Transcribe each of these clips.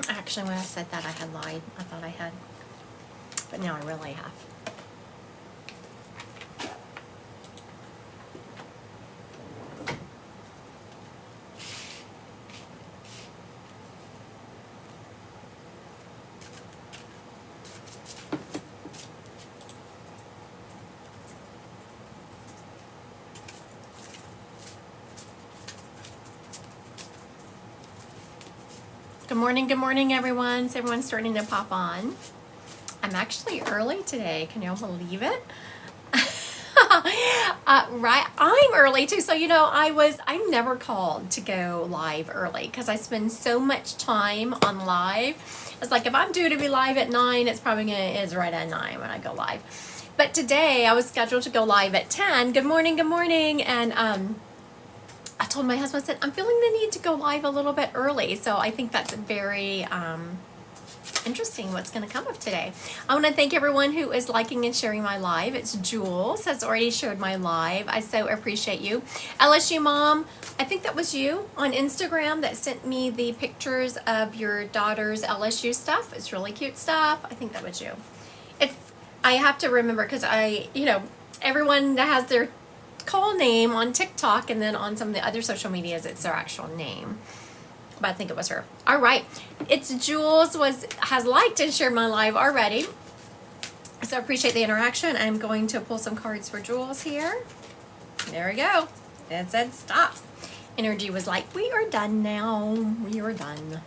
Actually, when I said that, I had lied. I thought I had, but now I really have. Good morning, everyone. So everyone's starting to pop on. I'm actually early today. Can y'all believe it? Right, I'm early too. So I'm never called to go live early because I spend so much time on live. It's like if I'm due to be live at 9, it's probably is right at 9 when I go live. But today I was scheduled to go live at 10. Good morning, and I told my husband, I said, I'm feeling the need to go live a little bit early. So I think that's very interesting what's going to come of today. I want to thank everyone who is liking and sharing my live. It's Jules has already shared my live. I so appreciate you. LSU Mom, I think that was you on Instagram that sent me the pictures of your daughter's LSU stuff. It's really cute stuff. I think that was you. I have to remember because everyone that has their call name on TikTok and then on some of the other social medias, it's their actual name. But I think it was her. All right. It's Jules has liked and shared my live already. So I appreciate the interaction. I'm going to pull some cards for Jules here. There we go. It said stop. Energy was like, we are done now. We are done.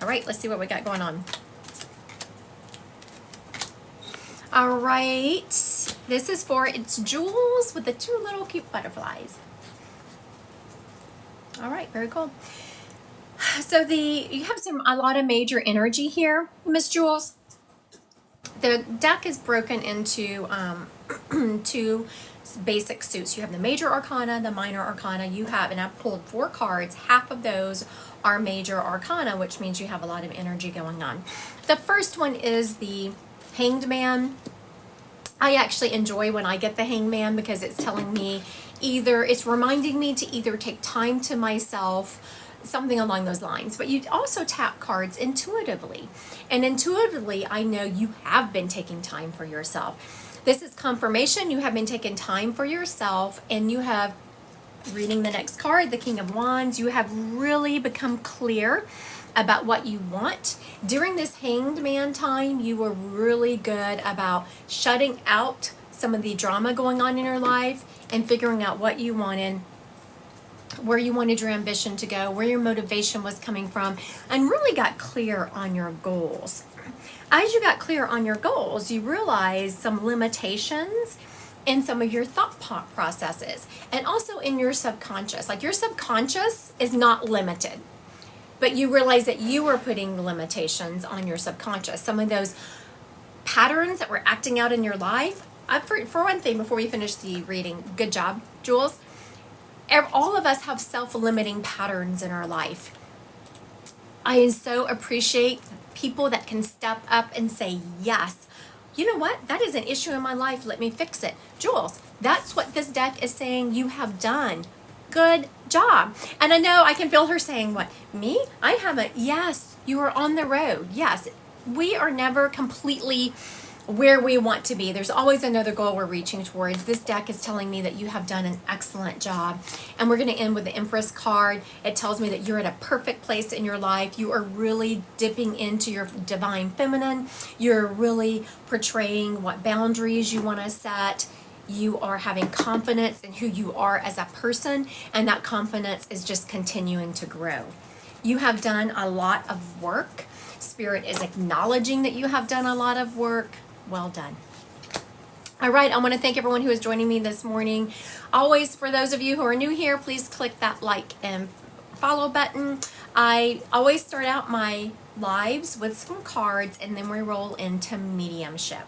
All right. Let's see what we got going on. All right. This is it's Jules with the 2 little cute butterflies. All right. Very cool. So you have a lot of major energy here, Miss Jules. The deck is broken into 2 basic suits. You have the major arcana, the minor arcana. And I pulled 4 cards. Half of those are major arcana, which means you have a lot of energy going on. The first one is the Hanged Man. I actually enjoy when I get the Hanged Man because it's telling me it's reminding me to either take time to myself, something along those lines. But you also tap cards intuitively. And intuitively, I know you have been taking time for yourself. This is confirmation. You have been taking time for yourself, and you have, reading the next card, the King of Wands, you have really become clear about what you want. During this Hanged Man time, you were really good about shutting out some of the drama going on in your life and figuring out what you wanted, where you wanted your ambition to go, where your motivation was coming from, and really got clear on your goals. As you got clear on your goals, you realized some limitations in some of your thought processes and also in your subconscious. Like your subconscious is not limited, but you realize that you were putting limitations on your subconscious. Some of those patterns that were acting out in your life. For one thing, before we finish the reading, good job, Jules. All of us have self-limiting patterns in our life. I so appreciate people that can step up and say, yes, you know what? That is an issue in my life. Let me fix it. Jules, that's what this deck is saying you have done. Good job. And I know I can feel her saying, what? Me? I haven't. Yes, you are on the road. Yes, we are never completely where we want to be. There's always another goal we're reaching towards. This deck is telling me that you have done an excellent job. And we're going to end with the Empress card. It tells me that you're at a perfect place in your life. You are really dipping into your divine feminine. You're really portraying what boundaries you want to set. You are having confidence in who you are as a person, and that confidence is just continuing to grow. You have done a lot of work. Spirit is acknowledging that you have done a lot of work. Well done. All right, I want to thank everyone who is joining me this morning. Always, for those of you who are new here, please click that like and follow button. I always start out my lives with some cards, and then we roll into mediumship.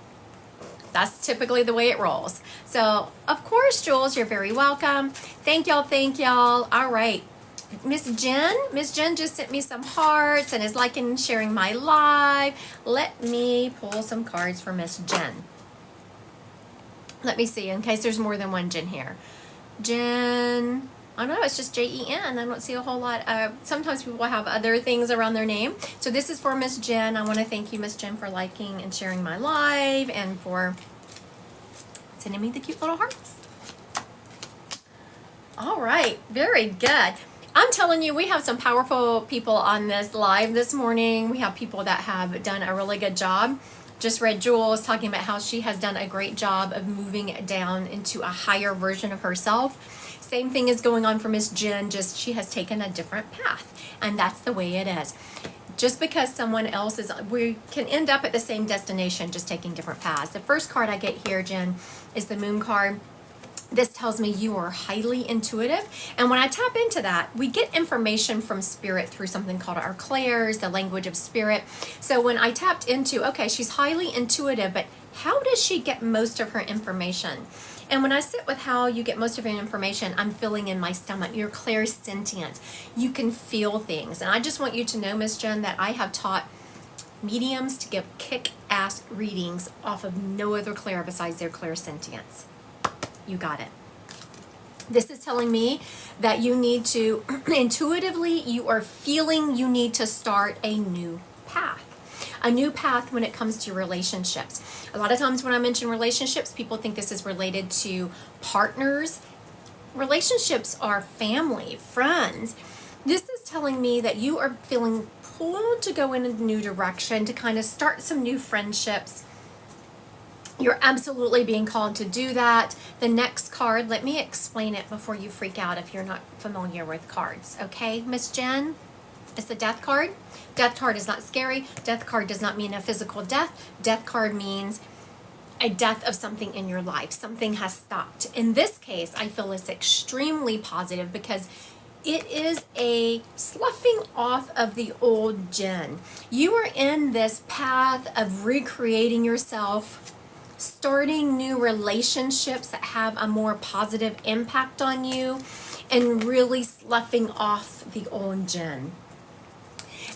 That's typically the way it rolls. So, of course, Jules, you're very welcome. Thank y'all. All right. Miss Jen just sent me some hearts and is liking and sharing my live. Let me pull some cards for Miss Jen. Let me see, in case there's more than one Jen here. Jen, I don't know, it's just Jen. I don't see a whole lot. Sometimes people have other things around their name. So this is for Miss Jen. I want to thank you, Miss Jen, for liking and sharing my live and for sending me the cute little hearts. All right, very good. I'm telling you, we have some powerful people on this live this morning. We have people that have done a really good job. Just read Jules talking about how she has done a great job of moving down into a higher version of herself. Same thing is going on for Miss Jen, just she has taken a different path, and that's the way it is. Just because someone else is, we can end up at the same destination, just taking different paths. The first card I get here, Jen, is the Moon card. This tells me you are highly intuitive. And when I tap into that, we get information from spirit through something called our clairs, the language of spirit. So when I tapped into, okay, she's highly intuitive, but how does she get most of her information? And when I sit with how you get most of your information, I'm feeling in my stomach, your clairsentience. You can feel things. And I just want you to know, Miss Jen, that I have taught mediums to give kick-ass readings off of no other clair besides their clairsentience. You got it. This is telling me that you need to, intuitively, you are feeling you need to start a new path. A new path when it comes to relationships. A lot of times when I mention relationships, people think this is related to partners. Relationships are family, friends. This is telling me that you are feeling pulled to go in a new direction, to kind of start some new friendships. You're absolutely being called to do that. The next card, let me explain it before you freak out if you're not familiar with cards. Okay, Miss Jen? It's the Death card. Death card is not scary. Death card does not mean a physical death. Death card means a death of something in your life. Something has stopped. In this case, I feel it's extremely positive because it is a sloughing off of the old Jen. You are in this path of recreating yourself, starting new relationships that have a more positive impact on you, and really sloughing off the old Jen.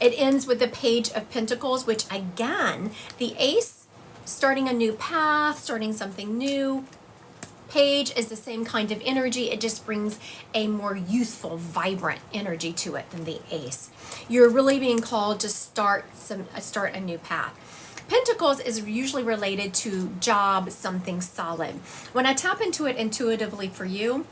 It ends with the Page of Pentacles, which again, the Ace, starting a new path, starting something new. Page is the same kind of energy. It just brings a more youthful, vibrant energy to it than the Ace. You're really being called to start a new path. Pentacles is usually related to job, something solid. When I tap into it intuitively for you,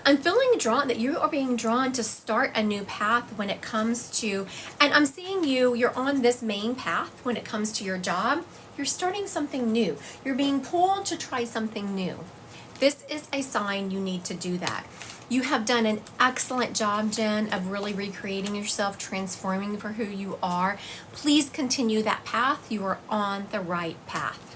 I'm feeling drawn, that you are being drawn to start a new path when it comes to, and I'm seeing you're on this main path when it comes to your job. You're starting something new. You're being pulled to try something new. This is a sign you need to do that. You have done an excellent job, Jen, of really recreating yourself, transforming for who you are. Please continue that path. You are on the right path.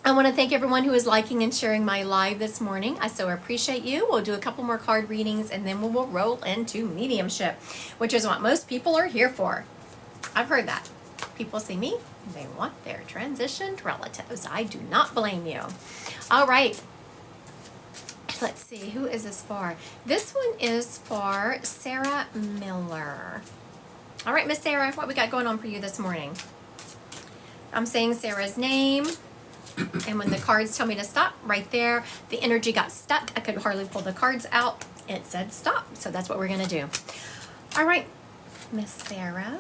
I want to thank everyone who is liking and sharing my live this morning. I so appreciate you. We'll do a couple more card readings and then we will roll into mediumship, which is what most people are here for. I've heard that. People see me, they want their transitioned relatives. I do not blame you. All right. Let's see, who is this for? This one is for Sarah Miller. All right, Miss Sarah, what we got going on for you this morning? I'm saying Sarah's name, and when the cards tell me to stop, right there, the energy got stuck. I could hardly pull the cards out. It said stop, so that's what we're going to do. All right, Miss Sarah.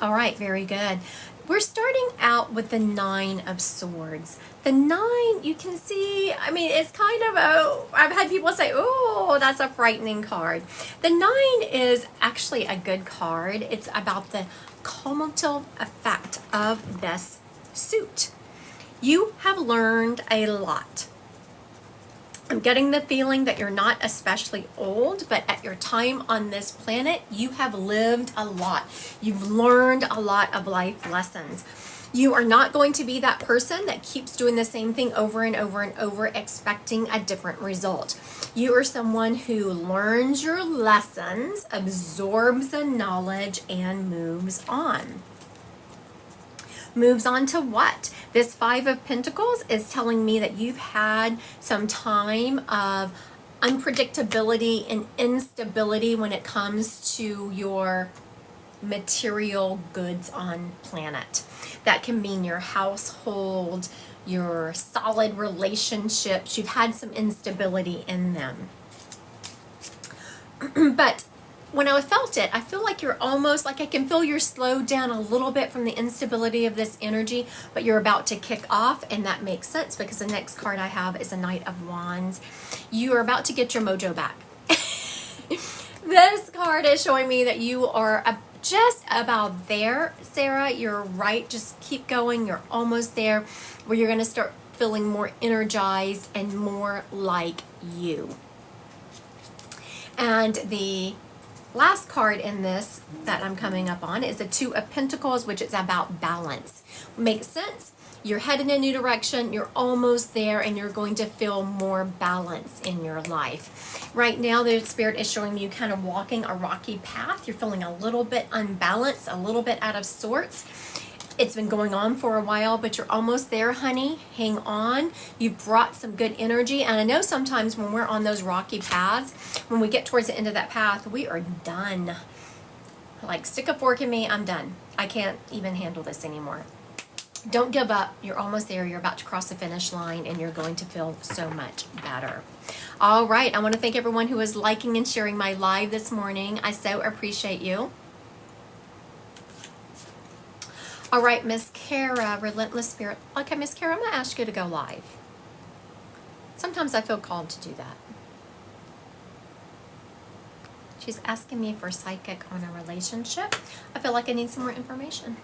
All right, very good. We're starting out with the Nine of Swords. The nine, you can see, I mean, it's kind of I've had people say, oh, that's a frightening card. The nine is actually a good card. It's about the cumulative effect of this suit. You have learned a lot. I'm getting the feeling that you're not especially old, but at your time on this planet, you have lived a lot. You've learned a lot of life lessons. You are not going to be that person that keeps doing the same thing over and over and over, expecting a different result. You are someone who learns your lessons, absorbs the knowledge, and moves on. Moves on to what? This Five of Pentacles is telling me that you've had some time of unpredictability and instability when it comes to your material goods on planet. That can mean your household, your solid relationships. You've had some instability in them. But when I felt it, I feel like you're almost like I can feel you're slowed down a little bit from the instability of this energy, but you're about to kick off, and that makes sense because the next card I have is a Knight of Wands. You are about to get your mojo back. This card is showing me that you are just about there, Sarah. You're right. Just keep going. You're almost there where you're going to start feeling more energized and more like you. And the last card in this that I'm coming up on is the Two of Pentacles, which is about balance. Makes sense? You're heading in a new direction, you're almost there, and you're going to feel more balance in your life. Right now, the Spirit is showing you kind of walking a rocky path. You're feeling a little bit unbalanced, a little bit out of sorts. It's been going on for a while, but you're almost there, honey. Hang on. You've brought some good energy. And I know sometimes when we're on those rocky paths, when we get towards the end of that path, we are done. Like, stick a fork in me, I'm done. I can't even handle this anymore. Don't give up. You're almost there. You're about to cross the finish line, and you're going to feel so much better. All right. I want to thank everyone who is liking and sharing my live this morning. I so appreciate you. All right, Miss Kara, Relentless Spirit. Okay, Miss Kara, I'm going to ask you to go live. Sometimes I feel called to do that. She's asking me for psychic on a relationship. I feel like I need some more information.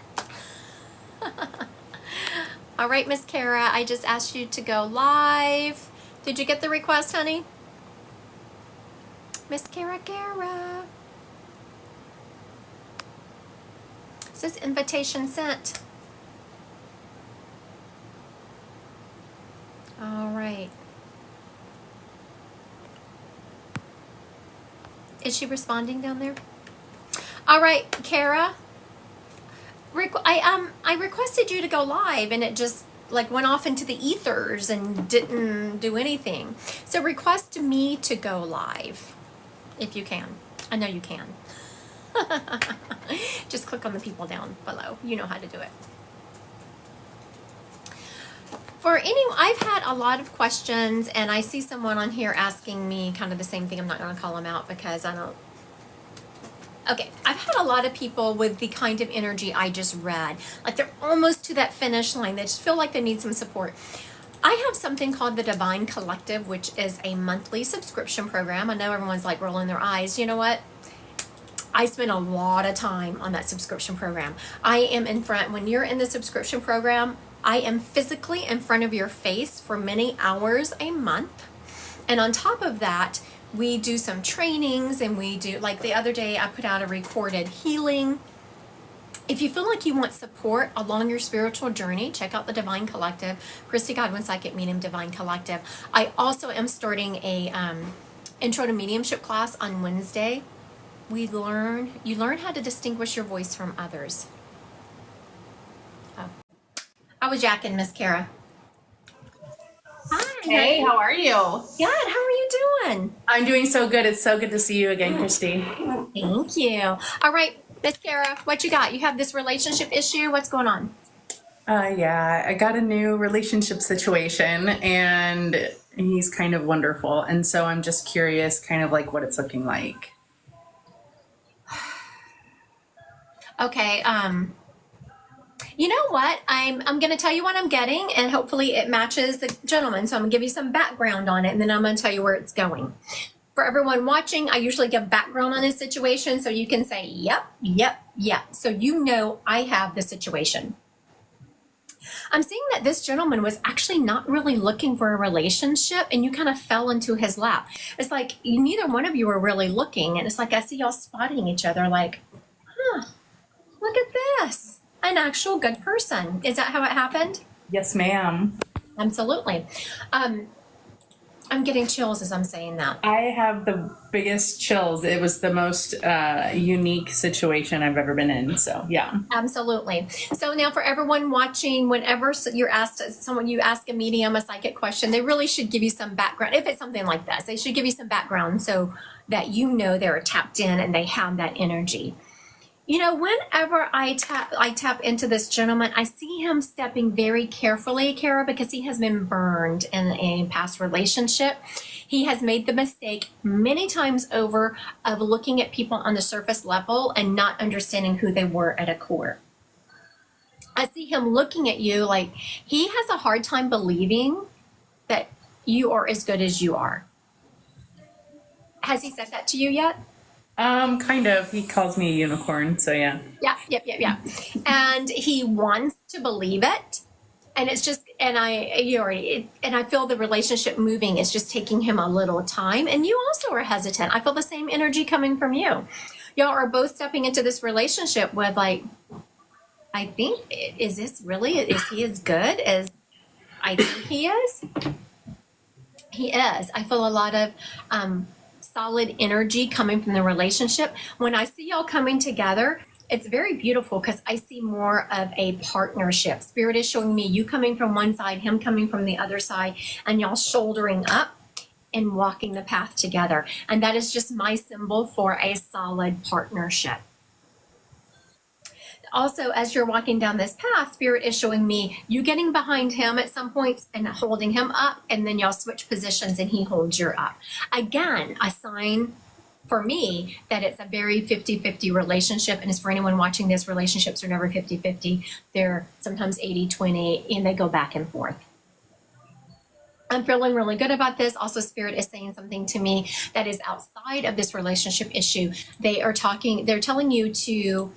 All right, Miss Kara, I just asked you to go live. Did you get the request, honey? Miss Kara. Says invitation sent. All right. Is she responding down there? All right, Kara. I requested you to go live, and it just like went off into the ethers and didn't do anything. So request me to go live if you can. I know you can. Just click on the people down below. You know how to do it. I've had a lot of questions, and I see someone on here asking me kind of the same thing. I'm not going to call them out because I don't. Okay, I've had a lot of people with the kind of energy I just read. Like they're almost to that finish line. They just feel like they need some support. I have something called the Divine Collective, which is a monthly subscription program. I know everyone's like rolling their eyes. You know what? I spend a lot of time on that subscription program. I am in front, when you're in the subscription program, I am physically in front of your face for many hours a month. And on top of that, we do some trainings, and we do, like the other day, I put out a recorded healing. If you feel like you want support along your spiritual journey, check out the Divine Collective, Christy Godwin Psychic Medium Divine Collective. I also am starting a intro to mediumship class on Wednesday. You learn how to distinguish your voice from others. Oh, I was jacking, Miss Kara. Hi. Hey, how are you? Good. How are you doing? I'm doing so good. It's so good to see you again, Christy. Thank you. All right, Miss Kara, what you got? You have this relationship issue. What's going on? Yeah, I got a new relationship situation, and he's kind of wonderful. And so I'm just curious, kind of like what it's looking like. Okay, you know what? I'm going to tell you what I'm getting, and hopefully it matches the gentleman. So I'm going to give you some background on it, and then I'm going to tell you where it's going. For everyone watching, I usually give background on this situation so you can say, yep, yep, yep. So you know I have the situation. I'm seeing that this gentleman was actually not really looking for a relationship, and you kind of fell into his lap. It's like neither one of you were really looking, and it's like I see y'all spotting each other like, huh. Look at this. An actual good person. Is that how it happened? Yes, ma'am. Absolutely. I'm getting chills as I'm saying that. I have the biggest chills. It was the most unique situation I've ever been in. So, yeah. Absolutely. So now for everyone watching, whenever you ask a medium a psychic question, they really should give you some background. If it's something like this, they should give you some background so that you know they're tapped in and they have that energy. You know, whenever I tap into this gentleman, I see him stepping very carefully, Kara, because he has been burned in a past relationship. He has made the mistake many times over of looking at people on the surface level and not understanding who they were at a core. I see him looking at you like he has a hard time believing that you are as good as you are. Has he said that to you yet? Kind of. He calls me a unicorn, so yeah. Yeah. And he wants to believe it. And it's just, and I feel the relationship moving. It's just taking him a little time. And you also are hesitant. I feel the same energy coming from you. Y'all are both stepping into this relationship with like, I think, is he as good as I think he is? He is. I feel a lot of, solid energy coming from the relationship. When I see y'all coming together, it's very beautiful because I see more of a partnership. Spirit is showing me you coming from one side, him coming from the other side, and y'all shouldering up and walking the path together. And that is just my symbol for a solid partnership. Also, as you're walking down this path, Spirit is showing me you getting behind him at some points and holding him up, and then y'all switch positions and he holds you up. Again, a sign for me that it's a very 50-50 relationship. And as for anyone watching this, relationships are never 50-50. They're sometimes 80-20, and they go back and forth. I'm feeling really good about this. Also, Spirit is saying something to me that is outside of this relationship issue. They're telling you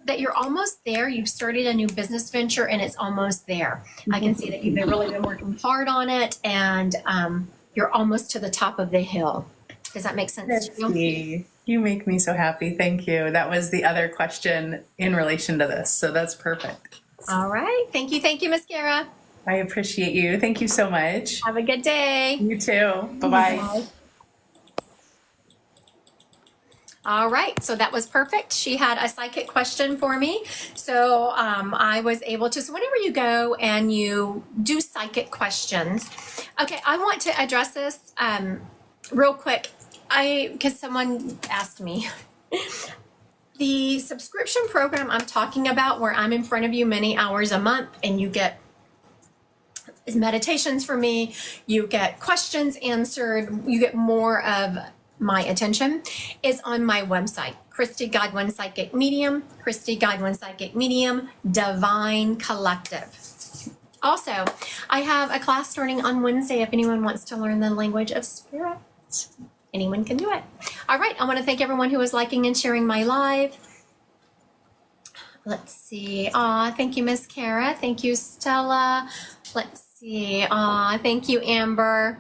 that you're almost there. You've started a new business venture and it's almost there. I can see that you've really been working hard on it, and you're almost to the top of the hill. Does that make sense to you? You make me so happy. Thank you. That was the other question in relation to this. So that's perfect. All right. Thank you, Miss Kara. I appreciate you. Thank you so much. Have a good day. You too. Bye-bye. Bye. All right, so that was perfect. She had a psychic question for me. So I was able to, so whenever you go and you do psychic questions, okay, I want to address this real quick. Because someone asked me, the subscription program I'm talking about where I'm in front of you many hours a month and you get meditations from me, you get questions answered, you get more of my attention, is on my website, Christy Godwin Psychic Medium, Divine Collective. Also, I have a class starting on Wednesday if anyone wants to learn the language of spirit. Anyone can do it. All right, I want to thank everyone who is liking and sharing my live. Let's see. Thank you, Miss Kara. Thank you, Stella. Let's see. Thank you, Amber.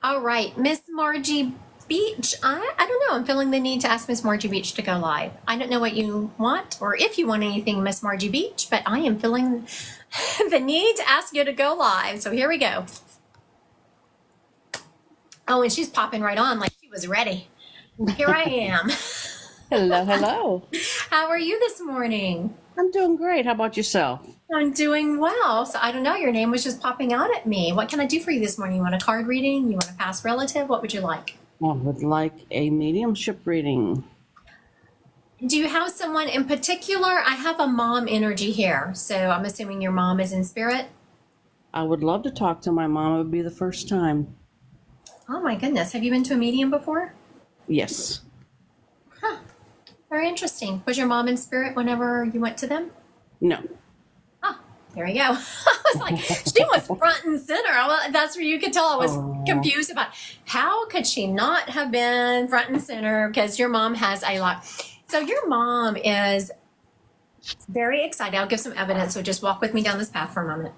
All right, Miss Margie Beach. I don't know. I'm feeling the need to ask Miss Margie Beach to go live. I don't know what you want or if you want anything, Miss Margie Beach, but I am feeling the need to ask you to go live. So here we go. Oh, and she's popping right on like she was ready. Here I am. Hello. How are you this morning? I'm doing great. How about yourself? I'm doing well. So I don't know, your name was just popping out at me. What can I do for you this morning? You want a card reading? You want a past relative? What would you like? I would like a mediumship reading. Do you have someone in particular? I have a mom energy here. So I'm assuming your mom is in spirit. I would love to talk to my mom. It would be the first time. Oh my goodness. Have you been to a medium before? Yes. Huh. Very interesting. Was your mom in spirit whenever you went to them? No. Oh, there we go. I was like, she was front and center. Well, that's where you could tell I was confused about how could she not have been front and center, because your mom has a lot. So your mom is very excited. I'll give some evidence. So just walk with me down this path for a moment.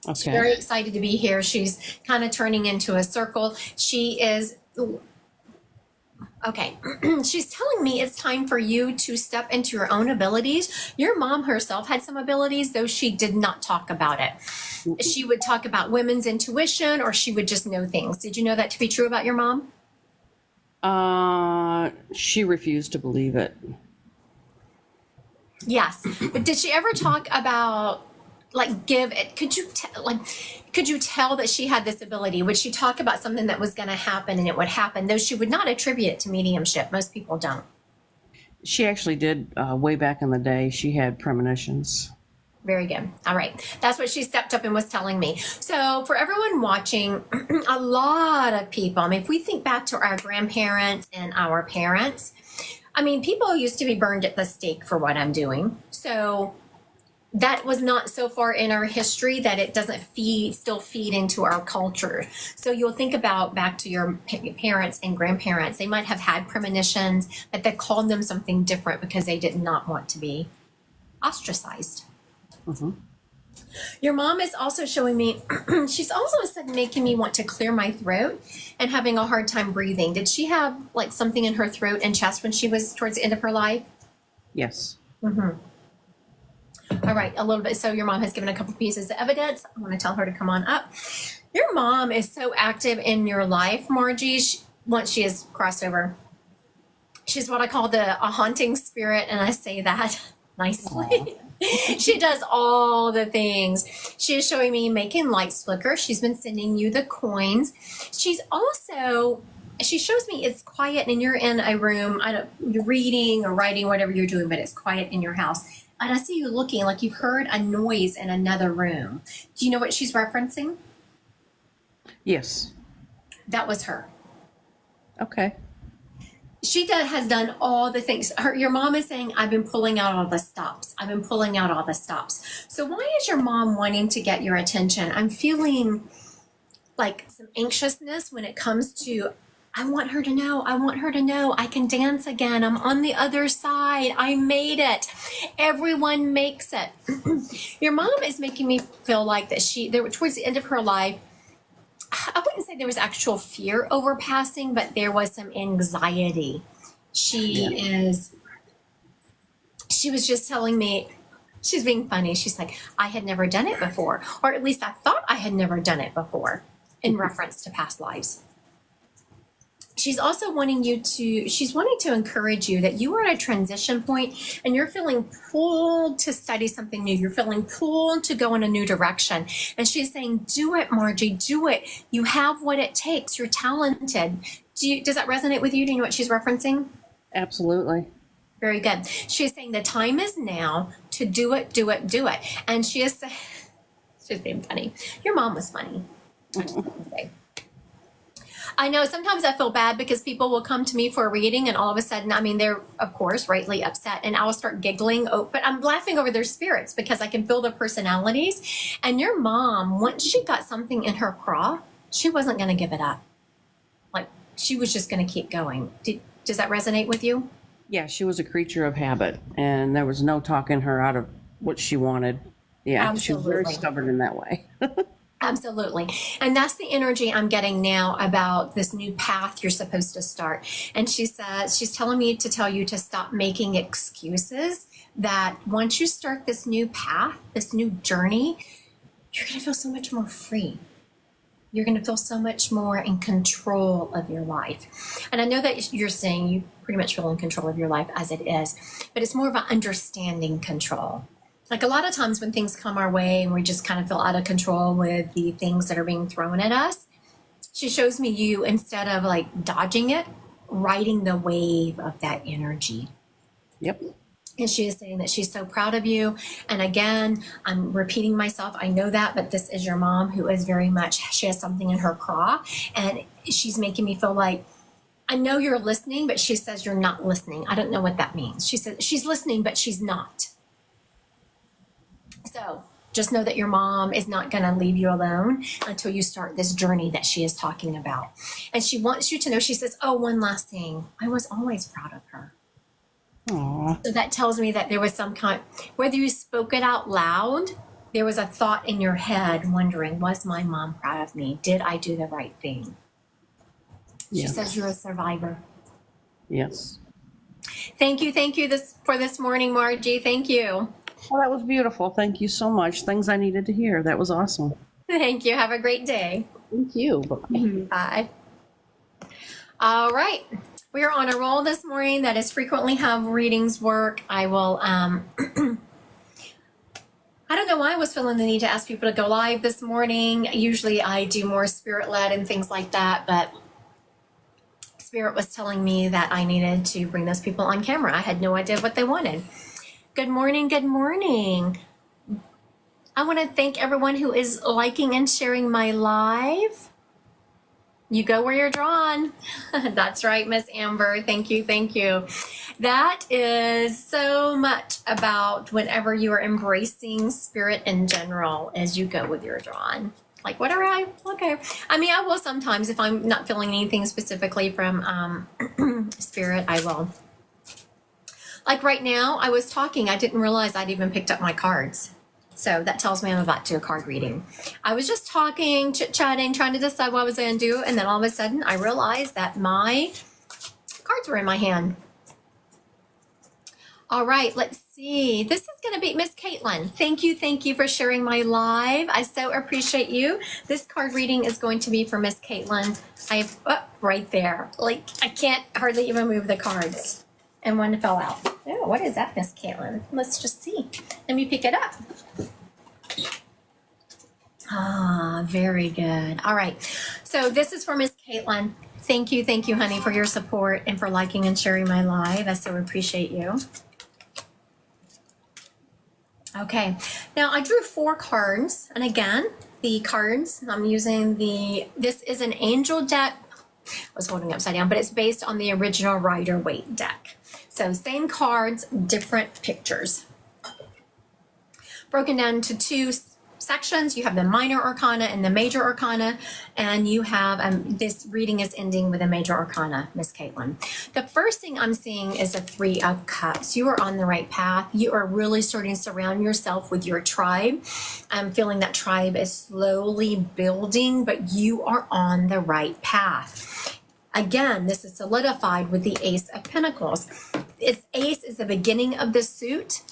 She's Okay. very excited to be here. She's kind of turning into a circle. She is, okay. She's telling me it's time for you to step into your own abilities. Your mom herself had some abilities, though she did not talk about it. She would talk about women's intuition, or she would just know things. Did you know that to be true about your mom? She refused to believe it. Yes. But did she ever talk about, like, give it? Could you tell that she had this ability? Would she talk about something that was going to happen and it would happen, though she would not attribute it to mediumship? Most people don't. She actually did way back in the day. She had premonitions. Very good. All right. That's what she stepped up and was telling me. So, for everyone watching, a lot of people, I mean, if we think back to our grandparents and our parents, I mean, people used to be burned at the stake for what I'm doing. So, that was not so far in our history that it doesn't still feed into our culture. So you'll think about back to your parents and grandparents. They might have had premonitions, but they called them something different because they did not want to be ostracized. Mm-hmm. Your mom is also showing me, she's also making me want to clear my throat and having a hard time breathing. Did she have like something in her throat and chest when she was towards the end of her life? Yes. Mm-hmm. All right, a little bit. So your mom has given a couple pieces of evidence. I want to tell her to come on up. Your mom is so active in your life, Margie. Once she has crossed over, she's what I call a haunting spirit, and I say that nicely. She does all the things. She is showing me making lights flicker. She's been sending you the coins. She shows me it's quiet and you're in a room. You're reading or writing, whatever you're doing, but it's quiet in your house. And I see you looking like you've heard a noise in another room. Do you know what she's referencing? Yes. That was her. Okay. She has done all the things. Your mom is saying, I've been pulling out all the stops. I've been pulling out all the stops. So why is your mom wanting to get your attention? I'm feeling like some anxiousness when it comes to, I want her to know. I want her to know I can dance again. I'm on the other side. I made it. Everyone makes it. Your mom is making me feel like that towards the end of her life, I wouldn't say there was actual fear over passing, but there was some anxiety. She was just telling me, she's being funny. She's like, I had never done it before, or at least I thought I had never done it before in reference to past lives. She's also wanting to encourage you that you are at a transition point and you're feeling pulled to study something new. You're feeling pulled to go in a new direction. And she's saying, do it, Margie, do it. You have what it takes. You're talented. Does that resonate with you? Do you know what she's referencing? Absolutely. Very good. She's saying the time is now to do it, do it, do it. And she's being funny. Your mom was funny. I know sometimes I feel bad because people will come to me for a reading and all of a sudden, I mean, they're, of course, rightly upset and I'll start giggling. But I'm laughing over their spirits because I can feel their personalities. And your mom, once she got something in her craw, she wasn't going to give it up. Like, she was just going to keep going. Does that resonate with you? Yeah, she was a creature of habit, and there was no talking her out of what she wanted. Yeah, Absolutely. She was very stubborn in that way. Absolutely. And that's the energy I'm getting now about this new path you're supposed to start. And she says, she's telling me to tell you to stop making excuses, that once you start this new path, this new journey, you're going to feel so much more free. You're going to feel so much more in control of your life. And I know that you're saying you pretty much feel in control of your life as it is, but it's more of an understanding control. Like a lot of times when things come our way and we just kind of feel out of control with the things that are being thrown at us, she shows me you, instead of like dodging it, riding the wave of that energy. Yep. And she is saying that she's so proud of you. And again, I'm repeating myself. I know that, but this is your mom who is very much, she has something in her craw. And she's making me feel like, I know you're listening, but she says you're not listening. I don't know what that means. She said she's listening, but she's not. So just know that your mom is not going to leave you alone until you start this journey that she is talking about. And she wants you to know, she says, oh, one last thing. I was always proud of her. Aww. So that tells me that there was some kind, whether you spoke it out loud, there was a thought in your head wondering, was my mom proud of me? Did I do the right thing? She says you're a survivor. Yes. Thank you for this morning, Margie. Thank you. Well, that was beautiful. Thank you so much. Things I needed to hear. That was awesome. Thank you. Have a great day. Thank you. Bye. Bye. All right. We are on a roll this morning. That is frequently how readings work. I will, I don't know why I was feeling the need to ask people to go live this morning. Usually I do more spirit-led and things like that, but Spirit was telling me that I needed to bring those people on camera. I had no idea what they wanted. Good morning, good morning. I want to thank everyone who is liking and sharing my live. You go where you're drawn. That's right, Miss Amber. Thank you, thank you. That is so much about whenever you are embracing Spirit in general as you go with your drawn. Like, what are I? Okay. I mean, I will sometimes, if I'm not feeling anything specifically from Spirit, I will. Like right now, I was talking, I didn't realize I'd even picked up my cards. So that tells me I'm about to do a card reading. I was just talking, chit-chatting, trying to decide what I was going to do. And then all of a sudden, I realized that my cards were in my hand. All right, let's see. This is going to be Miss Caitlin. Thank you for sharing my live. I so appreciate you. This card reading is going to be for Miss Caitlin. I have, right there. Like, I can't hardly even move the cards. And one fell out. Oh, what is that, Miss Caitlin? Let's just see. Let me pick it up. Ah, very good. All right. So this is for Miss Caitlin. Thank you, honey, for your support and for liking and sharing my live. I so appreciate you. Okay. Now I drew 4 cards. And again, the cards I'm using this is an angel deck. I was holding it upside down, but it's based on the original Rider-Waite deck. So same cards, different pictures. Broken down into 2 sections. You have the minor arcana and the major arcana, and you have, this reading is ending with a major arcana, Miss Caitlin. The first thing I'm seeing is a 3 of Cups. You are on the right path. You are really starting to surround yourself with your tribe. I'm feeling that tribe is slowly building, but you are on the right path. Again, this is solidified with the Ace of Pentacles. Ace is the beginning of the suit.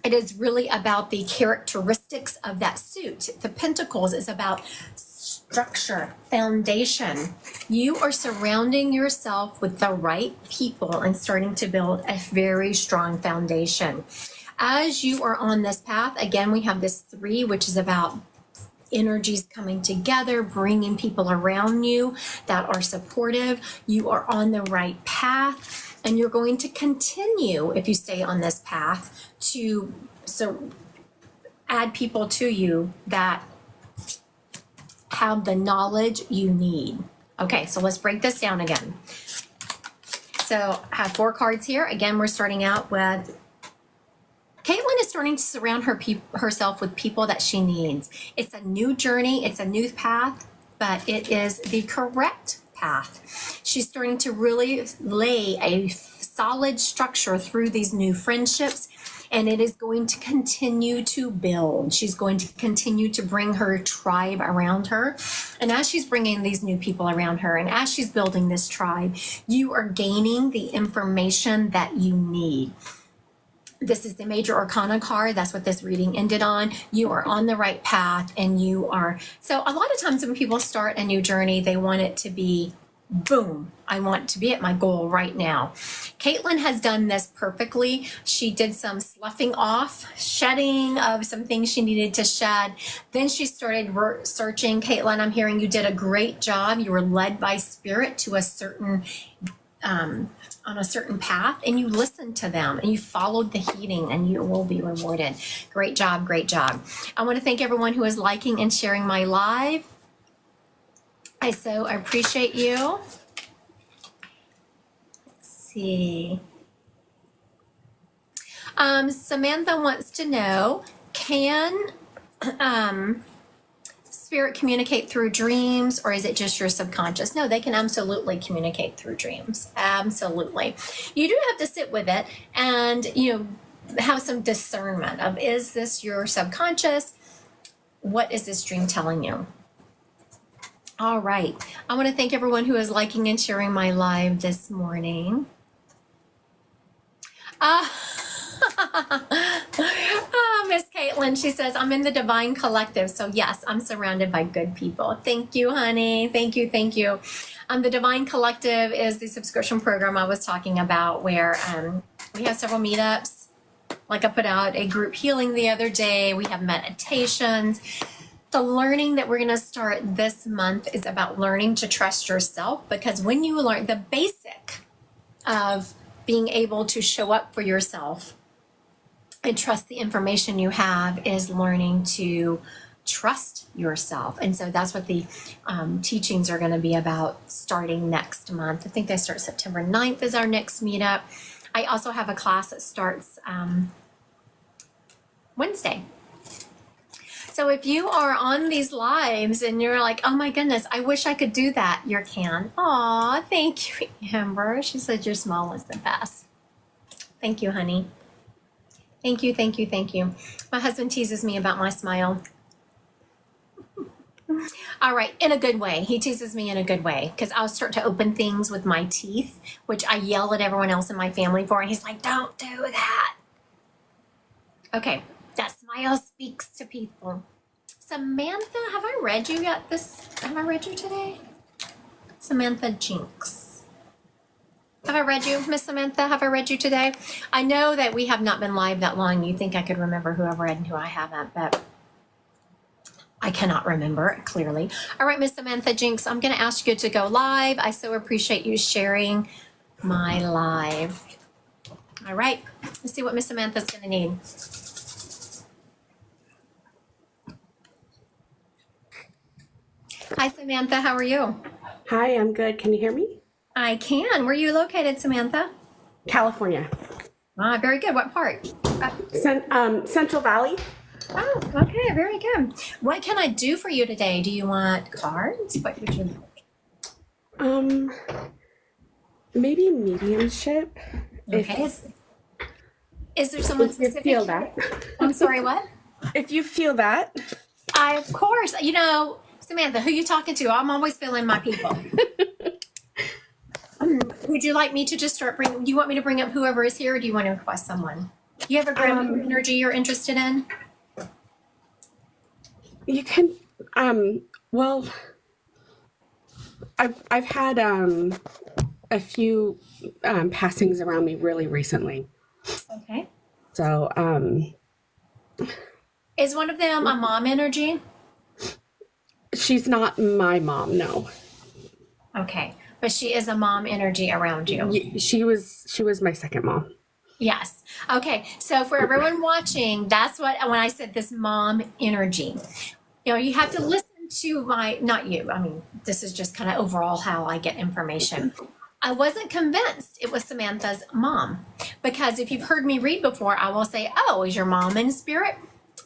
It is really about the characteristics of that suit. The Pentacles is about structure, foundation. You are surrounding yourself with the right people and starting to build a very strong foundation. As you are on this path, again, we have this 3, which is about energies coming together, bringing people around you that are supportive. You are on the right path, and you're going to continue, if you stay on this path, to add people to you that have the knowledge you need. Okay, so let's break this down again. So I have 4 cards here. Again, we're starting out with Caitlin is starting to surround herself with people that she needs. It's a new journey, it's a new path, but it is the correct path. She's starting to really lay a solid structure through these new friendships, and it is going to continue to build. She's going to continue to bring her tribe around her. And as she's bringing these new people around her, and as she's building this tribe, you are gaining the information that you need. This is the Major Arcana card. That's what this reading ended on. You are on the right path, and you are. So a lot of times when people start a new journey, they want it to be boom. I want to be at my goal right now. Caitlin has done this perfectly. She did some sloughing off, shedding of some things she needed to shed. Then she started searching. Caitlin, I'm hearing you did a great job. You were led by Spirit to a certain on a certain path, and you listened to them and you followed the heating, and you will be rewarded. Great job, great job. I want to thank everyone who is liking and sharing my live. I so appreciate you. Let's see. Samantha wants to know, can Spirit communicate through dreams, or is it just your subconscious? No, they can absolutely communicate through dreams. Absolutely. You do have to sit with it and, have some discernment of, is this your subconscious? What is this dream telling you? All right. I want to thank everyone who is liking and sharing my live this morning. Miss Caitlin, she says, I'm in the Divine Collective. So yes, I'm surrounded by good people. Thank you, honey. Thank you. The Divine Collective is the subscription program I was talking about, where we have several meetups. Like I put out a group healing the other day. We have meditations. The learning that we're going to start this month is about learning to trust yourself, because when you learn the basic of being able to show up for yourself and trust the information you have is learning to trust yourself. And so that's what the teachings are going to be about starting next month. I think they start September 9th is our next meetup. I also have a class that starts Wednesday. So if you are on these lives and you're like, oh my goodness, I wish I could do that, you can. Aw, thank you, Amber. She said your smile was the best. Thank you, honey. Thank you, thank you, thank you. My husband teases me about my smile. All right, in a good way. He teases me in a good way because I'll start to open things with my teeth, which I yell at everyone else in my family for. And he's like, don't do that. Okay, that smile speaks to people. Samantha, have I read you yet? Have I read you today? Samantha Jinx. Have I read you, Miss Samantha? Have I read you today? I know that we have not been live that long. You think I could remember who I've read and who I haven't, but I cannot remember clearly. All right, Miss Samantha Jinx, I'm going to ask you to go live. I so appreciate you sharing my live. All right, let's see what Miss Samantha's going to need. Hi, Samantha. How are you? Hi, I'm good. Can you hear me? I can. Where are you located, Samantha? California. Ah, very good. What part? Central Valley. Oh, okay. Very good. What can I do for you today? Do you want cards? What would you like? Maybe mediumship. Okay. Is there someone If you specific? feel that. I'm sorry, what? If you feel that. Of course. Samantha, who you talking to? I'm always feeling my people. Would you like me to just start bringing, do you want me to bring up whoever is here, or do you want to request someone? You have a grandmother energy you're interested in? You can. Well, I've had a few passings around me really recently. Okay. So Is one of them a mom energy? she's not my mom. No. Okay. But she is a mom energy around you. She was my second mom. Yes. Okay. So for everyone watching, that's what, when I said this mom energy, you have to listen to not you. I mean, this is just kind of overall how I get information. I wasn't convinced it was Samantha's mom, because if you've heard me read before, I will say, oh, is your mom in spirit?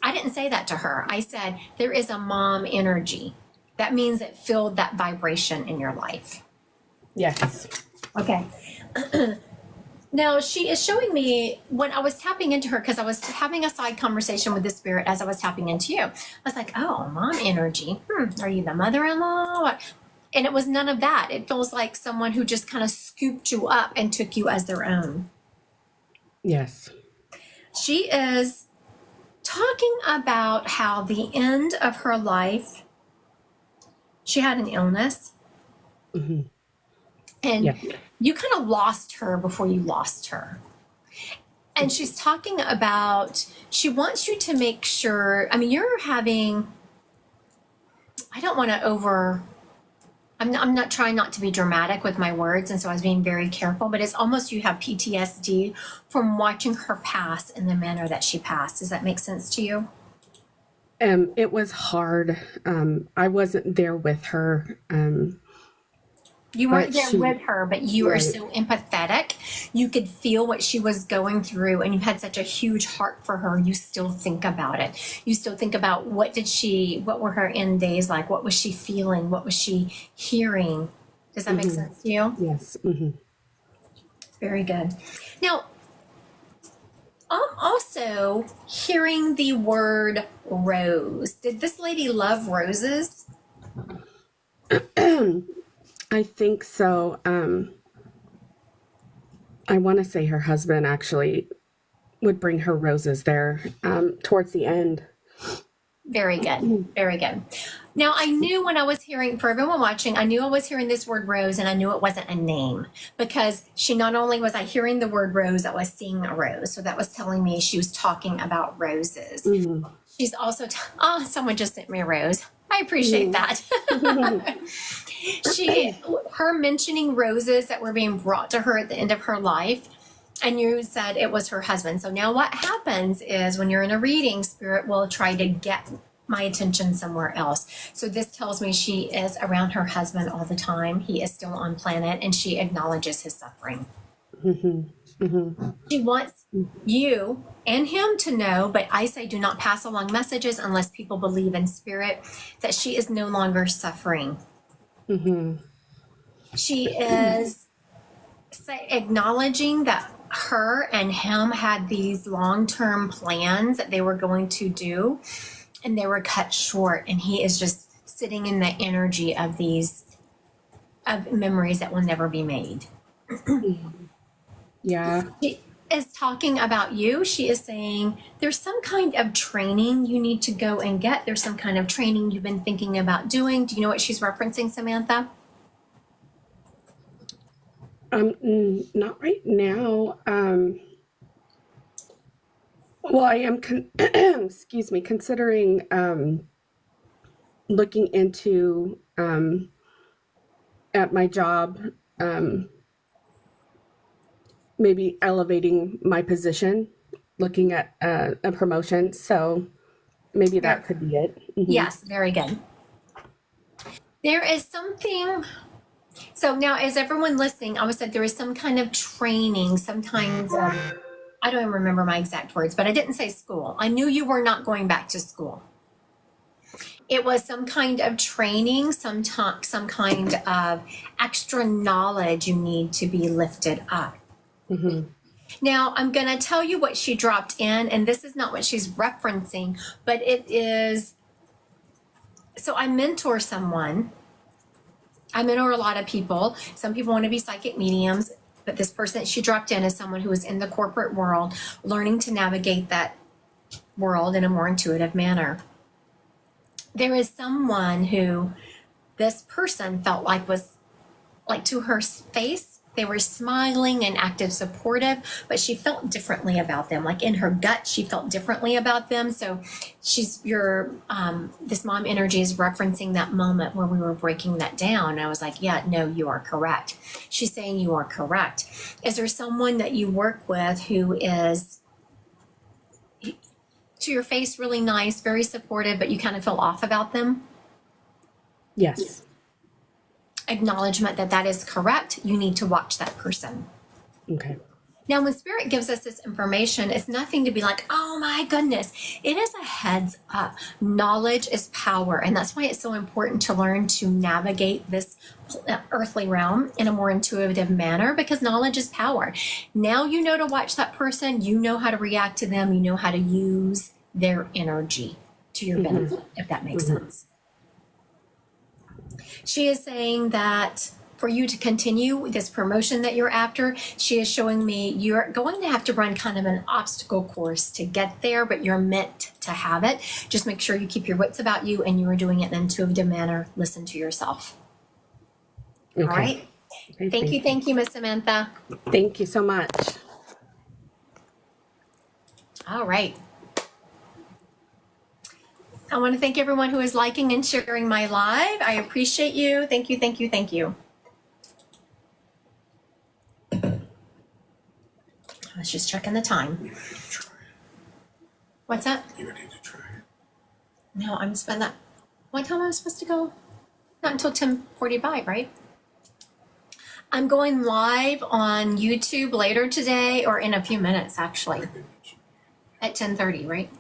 I didn't say that to her. I said, there is a mom energy. That means it filled that vibration in your life. Yes. Okay. Now she is showing me when I was tapping into her, because I was having a side conversation with the spirit as I was tapping into you. I was like, oh, mom energy. Are you the mother-in-law? And it was none of that. It feels like someone who just kind of scooped you up and took you as their own. Yes. She is talking about how the end of her life, she had an illness. Mm-hmm. And Yeah. you kind of lost her before you lost her. And she's talking about, she wants you to make sure, you're having, I don't want to I'm not trying not to be dramatic with my words, and so I was being very careful, but it's almost you have PTSD from watching her pass in the manner that she passed. Does that make sense to you? It was hard. I wasn't there with her. You weren't But there she- with her, but you are Right. so empathetic. You could feel what she was going through, and you had such a huge heart for her. You still think about it. You still think about what were her end days like? What was she feeling? What was she hearing? Does that make sense to you? Yes. Mm-hmm. Very good. Now, I'm also hearing the word rose. Did this lady love roses? I think so. I want to say her husband actually would bring her roses there towards the end. Very good. Very good. Now, I knew when I was hearing, for everyone watching, I knew I was hearing this word rose, and I knew it wasn't a name, because she not only was I hearing the word rose, I was seeing a rose. So that was telling me she was talking about roses. Mhm. She's also, someone just sent me a rose. I appreciate that. Her mentioning roses that were being brought to her at the end of her life, and you said it was her husband. So now what happens is when you're in a reading, spirit will try to get my attention somewhere else. So this tells me she is around her husband all the time. He is still on planet, and she acknowledges his suffering. She wants you and him to know, but I say do not pass along messages unless people believe in spirit, that she is no longer suffering. She is acknowledging that her and him had these long-term plans that they were going to do, and they were cut short, and he is just sitting in the energy of these of memories that will never be made. Yeah. She is talking about you. She is saying there's some kind of training you need to go and get. There's some kind of training you've been thinking about doing. Do you know what she's referencing, Samantha? Not right now. Well, I am, excuse me, considering looking into at my job, maybe elevating my position, looking at a promotion. So maybe that could be it. Yes, very good. There is something. So now, as everyone listening, I was said there is some kind of training, sometimes, I don't even remember my exact words, but I didn't say school. I knew you were not going back to school. It was some kind of training, some kind of extra knowledge you need to be lifted up. Now, I'm going to tell you what she dropped in, and this is not what she's referencing, but it is. So I mentor someone. I mentor a lot of people. Some people want to be psychic mediums, but this person that she dropped in is someone who is in the corporate world, learning to navigate that world in a more intuitive manner. There is someone who this person felt like was like to her face, they were smiling and active, supportive, but she felt differently about them. Like in her gut, she felt differently about them. So this mom energy is referencing that moment where we were breaking that down. And I was like, yeah, no, you are correct. She's saying you are correct. Is there someone that you work with who is to your face really nice, very supportive, but you kind of feel off about them? Yes. Acknowledgement that is correct. You need to watch that person. Okay. Now, when spirit gives us this information, it's nothing to be like, oh my goodness. It is a heads up. Knowledge is power. And that's why it's so important to learn to navigate this earthly realm in a more intuitive manner, because knowledge is power. Now you know to watch that person. You know how to react to them. You know how to use their energy to your benefit, if that makes sense. She is saying that for you to continue this promotion that you're after, she is showing me you're going to have to run kind of an obstacle course to get there, but you're meant to have it. Just make sure you keep your wits about you and you are doing it in an intuitive manner. Listen to yourself. Okay. All right. Okay, Thank you, Miss Samantha. Thank you so much. All right. I want to thank everyone who is liking and sharing my live. I appreciate you. Thank you, thank you, thank you. I was just checking the time. What's that? You need to try it. No, I'm spending that. What time am I supposed to go? Not until 10:45, right? I'm going live on YouTube later today, or in a few minutes, actually, at 10:30, right?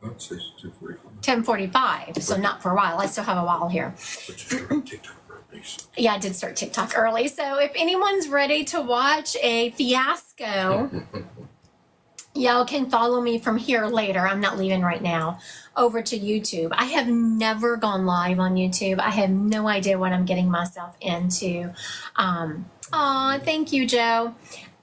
I'd say it's 2:45. 10:45, so not for a while. I still have a while here. But you started TikTok early. Yeah, I did start TikTok early. So if anyone's ready to watch a fiasco, y'all can follow me from here later. I'm not leaving right now. Over to YouTube. I have never gone live on YouTube. I have no idea what I'm getting myself into. Thank you, Joe.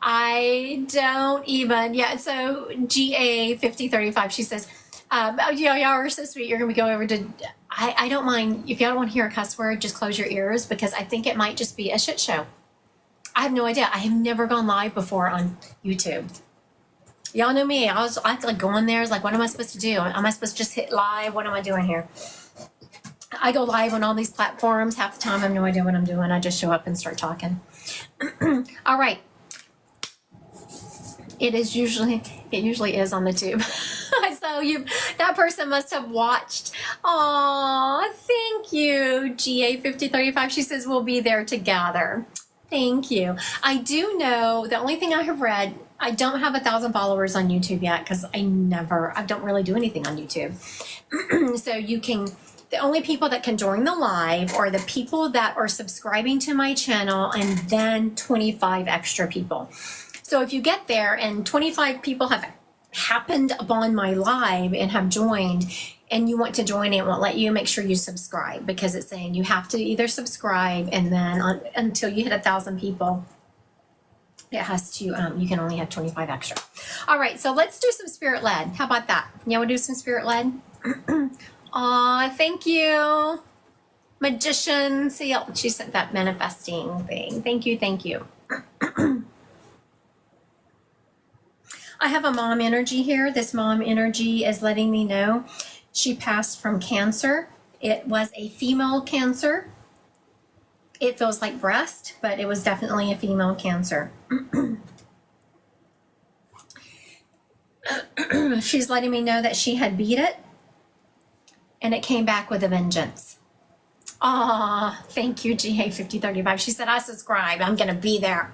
I don't even, so GA 5035, she says, y'all are so sweet. You're going to go over to, I don't mind. If y'all don't want to hear a cuss word, just close your ears, because I think it might just be a shit show. I have no idea. I have never gone live before on YouTube. Y'all know me. I like go on there. It's like, what am I supposed to do? Am I supposed to just hit live? What am I doing here? I go live on all these platforms. Half the time, I have no idea what I'm doing. I just show up and start talking. All right. It usually is on the tube. So that person must have watched. Aw, thank you, GA5035. She says we'll be there together. Thank you. I do know the only thing I have read, I don't have 1,000 followers on YouTube yet because I don't really do anything on YouTube. So the only people that can join the live are the people that are subscribing to my channel and then 25 extra people. So if you get there and 25 people have happened upon my live and have joined and you want to join, it won't let you, make sure you subscribe because it's saying you have to either subscribe and then until you hit 1,000 people, it has to, you can only have 25 extra. All right, so let's do some spirit led. How about that? Yeah, we'll do some spirit led. Aw, thank you. Magician, see, she sent that manifesting thing. Thank you, thank you. I have a mom energy here. This mom energy is letting me know she passed from cancer. It was a female cancer. It feels like breast, but it was definitely a female cancer. She's letting me know that she had beat it and it came back with a vengeance. Aw, thank you, GA5035. She said, I subscribe. I'm going to be there.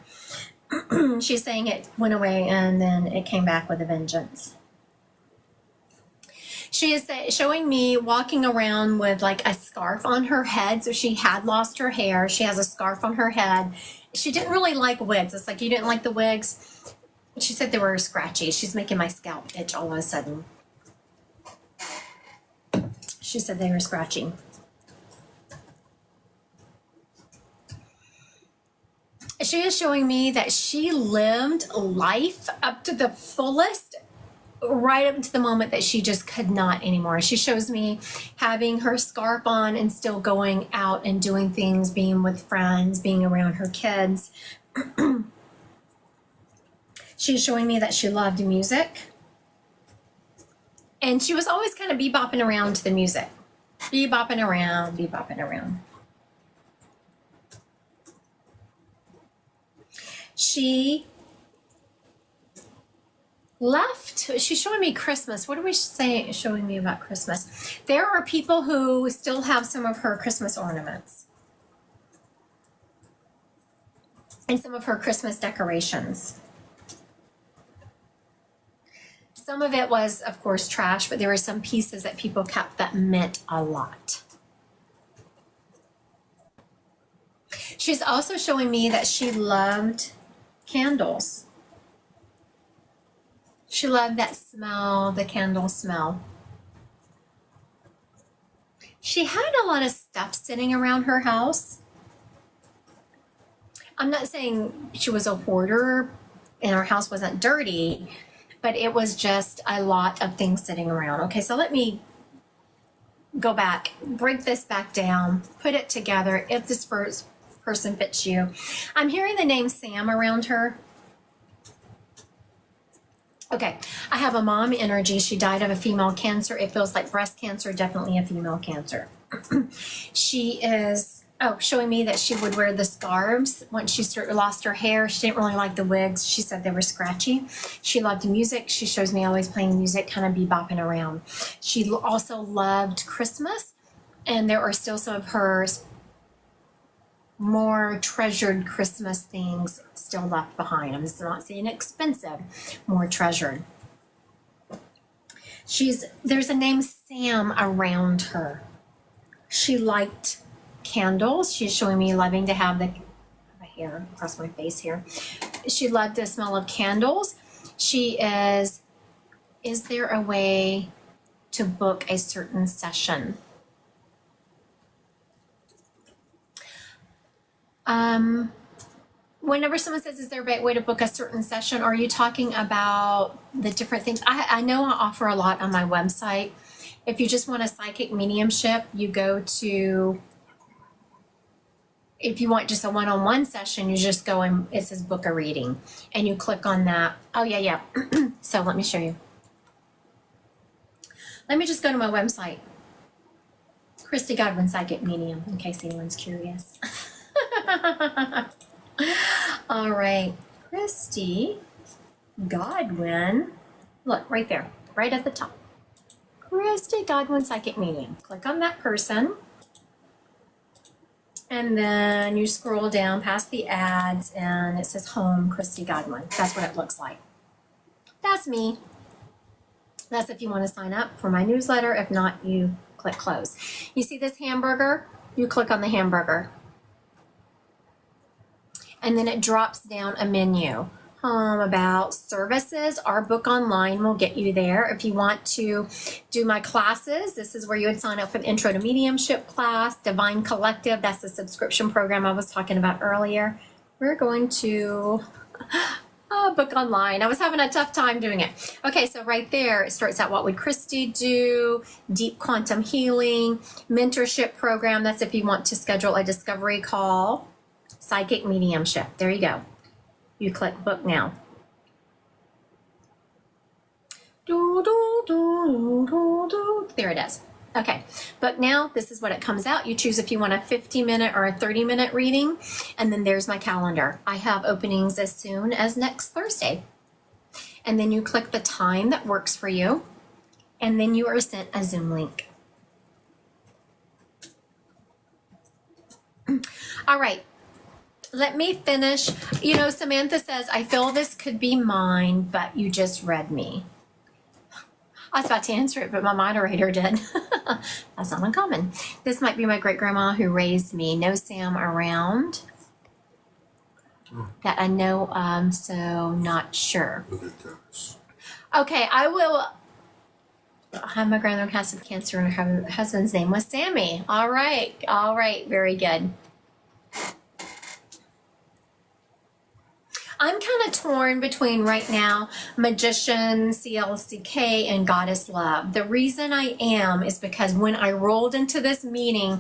She's saying it went away and then it came back with a vengeance. She is showing me walking around with like a scarf on her head. So she had lost her hair. She has a scarf on her head. She didn't really like wigs. It's like, you didn't like the wigs? She said they were scratchy. She's making my scalp itch all of a sudden. She said they were scratchy. She is showing me that she lived life up to the fullest, right up to the moment that she just could not anymore. She shows me having her scarf on and still going out and doing things, being with friends, being around her kids. She's showing me that she loved music. And she was always kind of bebopping around to the music. Bebopping around, bebopping around. She left. She's showing me Christmas. What are we showing me about Christmas? There are people who still have some of her Christmas ornaments and some of her Christmas decorations. Some of it was, of course, trash, but there were some pieces that people kept that meant a lot. She's also showing me that she loved candles. She loved that smell, the candle smell. She had a lot of stuff sitting around her house. I'm not saying she was a hoarder and her house wasn't dirty, but it was just a lot of things sitting around. Okay, so let me go back, break this back down, put it together if this person fits you. I'm hearing the name Sam around her. Okay, I have a mom energy. She died of a female cancer. It feels like breast cancer, definitely a female cancer. She is, showing me that she would wear the scarves once she lost her hair. She didn't really like the wigs. She said they were scratchy. She loved music. She shows me always playing music, kind of bebopping around. She also loved Christmas, and there are still some of hers more treasured Christmas things still left behind. I'm just not saying expensive, more treasured. There's a name Sam around her. She liked candles. She's showing me loving to have the hair across my face here. She loved the smell of candles. Is there a way to book a certain session? Whenever someone says, is there a way to book a certain session, are you talking about the different things? I know I offer a lot on my website. If you just want a psychic mediumship, you go to if you want just a one-on-one session, you just go and it says book a reading and you click on that. Oh yeah. So let me show you. Let me just go to my website. Christy Godwin Psychic Medium, in case anyone's curious. All right, Christy Godwin. Look, right there, right at the top. Christy Godwin Psychic Medium. Click on that person. And then you scroll down past the ads and it says Home, Christy Godwin. That's what it looks like. That's me. That's if you want to sign up for my newsletter. If not, you click close. You see this hamburger? You click on the hamburger. And then it drops down a menu. Home, about, services. Our book online will get you there. If you want to do my classes, this is where you would sign up for the Intro to Mediumship class. Divine Collective, that's the subscription program I was talking about earlier. We're going to book online. I was having a tough time doing it. Okay, so right there, it starts out, what would Christy do? Deep quantum healing, mentorship program. That's if you want to schedule a discovery call. Psychic mediumship. There you go. You click book now. There it is. Okay, but now this is what it comes out. You choose if you want a 50-minute or a 30-minute reading, and then there's my calendar. I have openings as soon as next Thursday. And then you click the time that works for you, and then you are sent a Zoom link. All right. Let me finish. You know, Samantha says, I feel this could be mine, but you just read me. I was about to answer it, but my moderator did. That's not uncommon. This might be my great-grandma who raised me. No Sam around that I know, so not sure. Look at this. Okay, I will. My grandmother has some cancer and her husband's name was Sammy. All right, very good. I'm kind of torn between right now Magician, CLCK, and Goddess Love. The reason I am is because when I rolled into this meeting,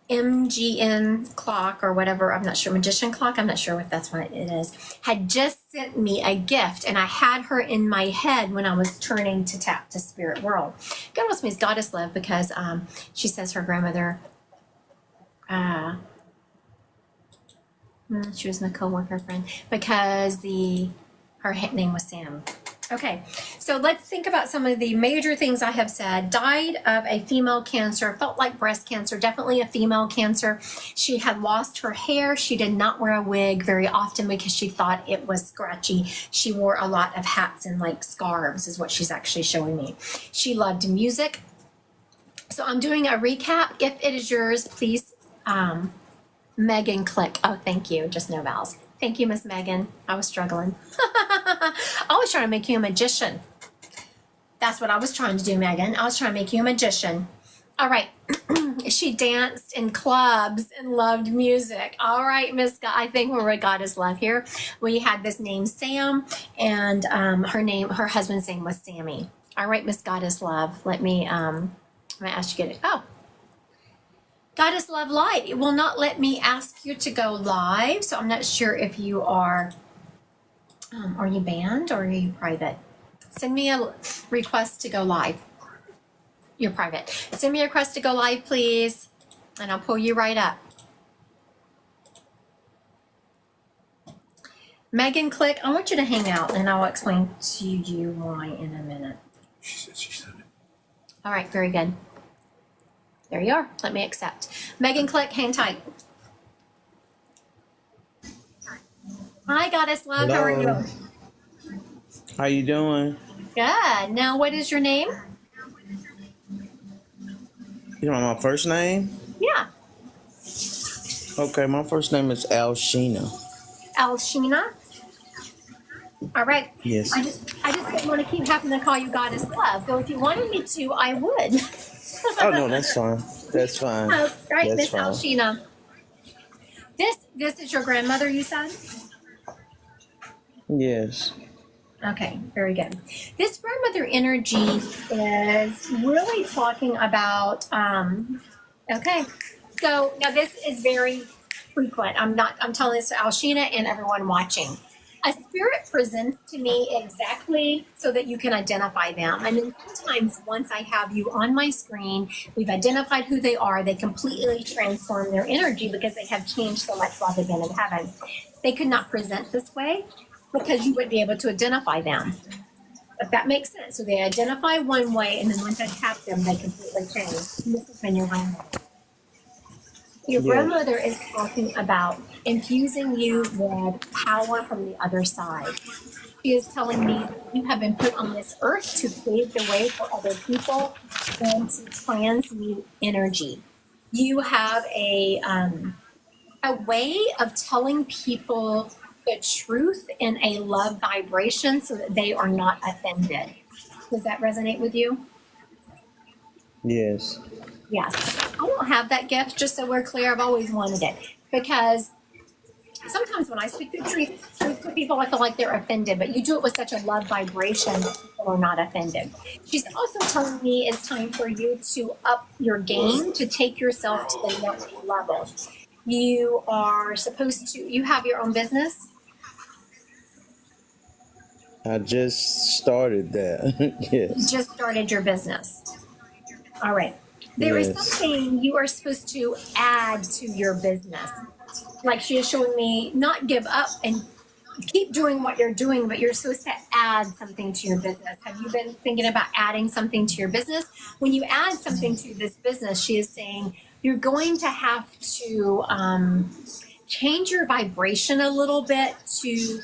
MGN Clock or whatever, I'm not sure, Magician Clock, I'm not sure what that's what it is, had just sent me a gift, and I had her in my head when I was turning to tap to Spirit World. Goddess means Goddess Love because she says her grandmother, she was my coworker friend because her name was Sam. Okay, so let's think about some of the major things I have said. Died of a female cancer, felt like breast cancer, definitely a female cancer. She had lost her hair. She did not wear a wig very often because she thought it was scratchy. She wore a lot of hats and like scarves is what she's actually showing me. She loved music. So I'm doing a recap. If it is yours, please, Megan, click. Oh, thank you. Just no vowels. Thank you, Miss Megan. I was struggling. I was trying to make you a magician. That's what I was trying to do, Megan. I was trying to make you a magician. All right. She danced in clubs and loved music. All right, Miss. I think we're with Goddess Love here. We had this name Sam, and her husband's name was Sammy. All right, Miss Goddess Love. Let me ask you to get it. Oh. Goddess Love Light. It will not let me ask you to go live, so I'm not sure if you are you banned or are you private? Send me a request to go live. You're private. Send me a request to go live, please, and I'll pull you right up. Megan, click. I want you to hang out, and I'll explain to you why in a minute. She said it. All right, very good. There you are. Let me accept. Megan, click, hang tight. Hi, Goddess Love. Hello. How are you? How you doing? Good. Now, what is your name? You know my first name? Yeah. Okay, my first name is Alshina. Alshina. All right. Yes. I just didn't want to keep having to call you Goddess Love. So if you wanted me to, I would. Oh no, that's fine. That's fine. All right, That's Miss fine. Alshina. This is your grandmother, you said? Yes. Okay, very good. This grandmother energy is really talking about, okay, so now this is very frequent. I'm telling this to Alshina and everyone watching. A spirit presents to me exactly so that you can identify them. And then sometimes once I have you on my screen, we've identified who they are, they completely transform their energy because they have changed so much while they've been in heaven. They could not present this way because you wouldn't be able to identify them. If that makes sense. So they identify one way, and then once I tap them, they completely change. And this has been your grandmother. Your Yeah. grandmother is talking about infusing you with power from the other side. She is telling me that you have been put on this earth to pave the way for other people and to transmute energy. You have a way of telling people the truth in a love vibration so that they are not offended. Does that resonate with you? Yes. Yes. I don't have that gift, just so we're clear. I've always wanted it because sometimes when I speak the truth to people, I feel like they're offended, but you do it with such a love vibration that people are not offended. She's also telling me it's time for you to up your game, to take yourself to the next level. You are supposed to, you have your own business. I just started that. You Yes. just started your business. All right. There is Yes. something you are supposed to add to your business. Like she is showing me, not give up and keep doing what you're doing, but you're supposed to add something to your business. Have you been thinking about adding something to your business? When you add something to this business, she is saying you're going to have to change your vibration a little bit to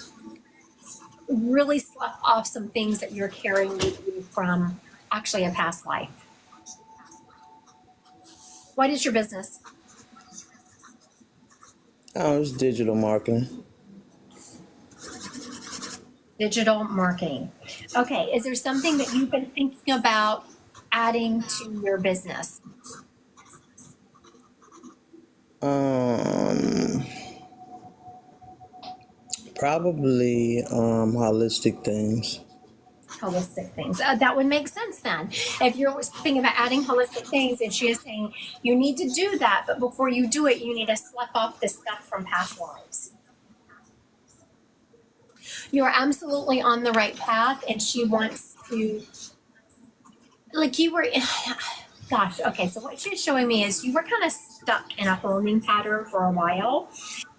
really slough off some things that you're carrying with you from actually a past life. What is your business? Oh, it's digital marketing. Digital marketing. Okay, is there something that you've been thinking about adding to your business? Probably holistic things. Holistic things. That would make sense then. If you're thinking about adding holistic things, and she is saying you need to do that, but before you do it, you need to slough off the stuff from past lives. You're absolutely on the right path, and she wants to, like you were, gosh, okay, so what she's showing me is you were kind of stuck in a holding pattern for a while.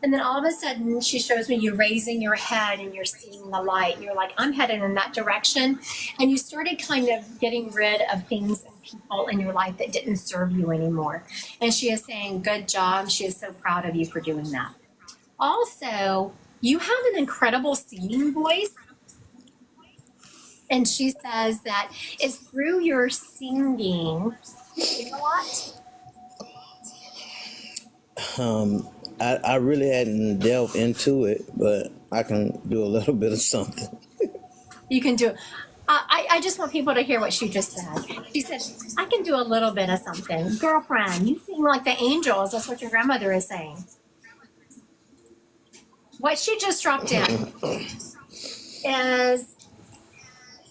And then all of a sudden, she shows me you raising your head and you're seeing the light. And you're like, I'm headed in that direction. And you started kind of getting rid of things and people in your life that didn't serve you anymore. And she is saying, good job. She is so proud of you for doing that. Also, you have an incredible singing voice. And she says that it's through your singing. You sing a lot? I really hadn't delved into it, but I can do a little bit of something. You can do it. I just want people to hear what she just said. She said, I can do a little bit of something. Girlfriend, you sing like the angels. That's what your grandmother is saying. What she just dropped in is,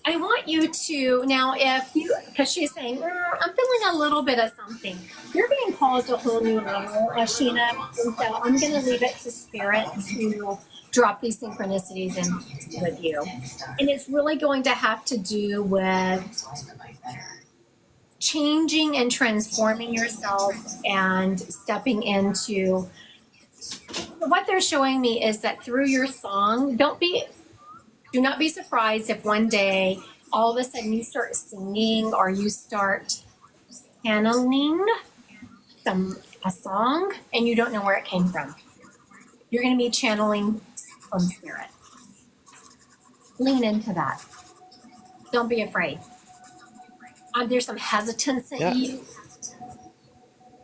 I want you to, now if you, because she's saying, I'm feeling a little bit of something. You're being called to a whole new level, Ashina. And so I'm going to leave it to Spirit to drop these synchronicities in with you. And it's really going to have to do with changing and transforming yourself and stepping into, what they're showing me is that through your song, do not be surprised if one day all of a sudden you start singing or you start channeling a song and you don't know where it came from. You're going to be channeling from Spirit. Lean into that. Don't be afraid. There's some hesitance in Yeah. you.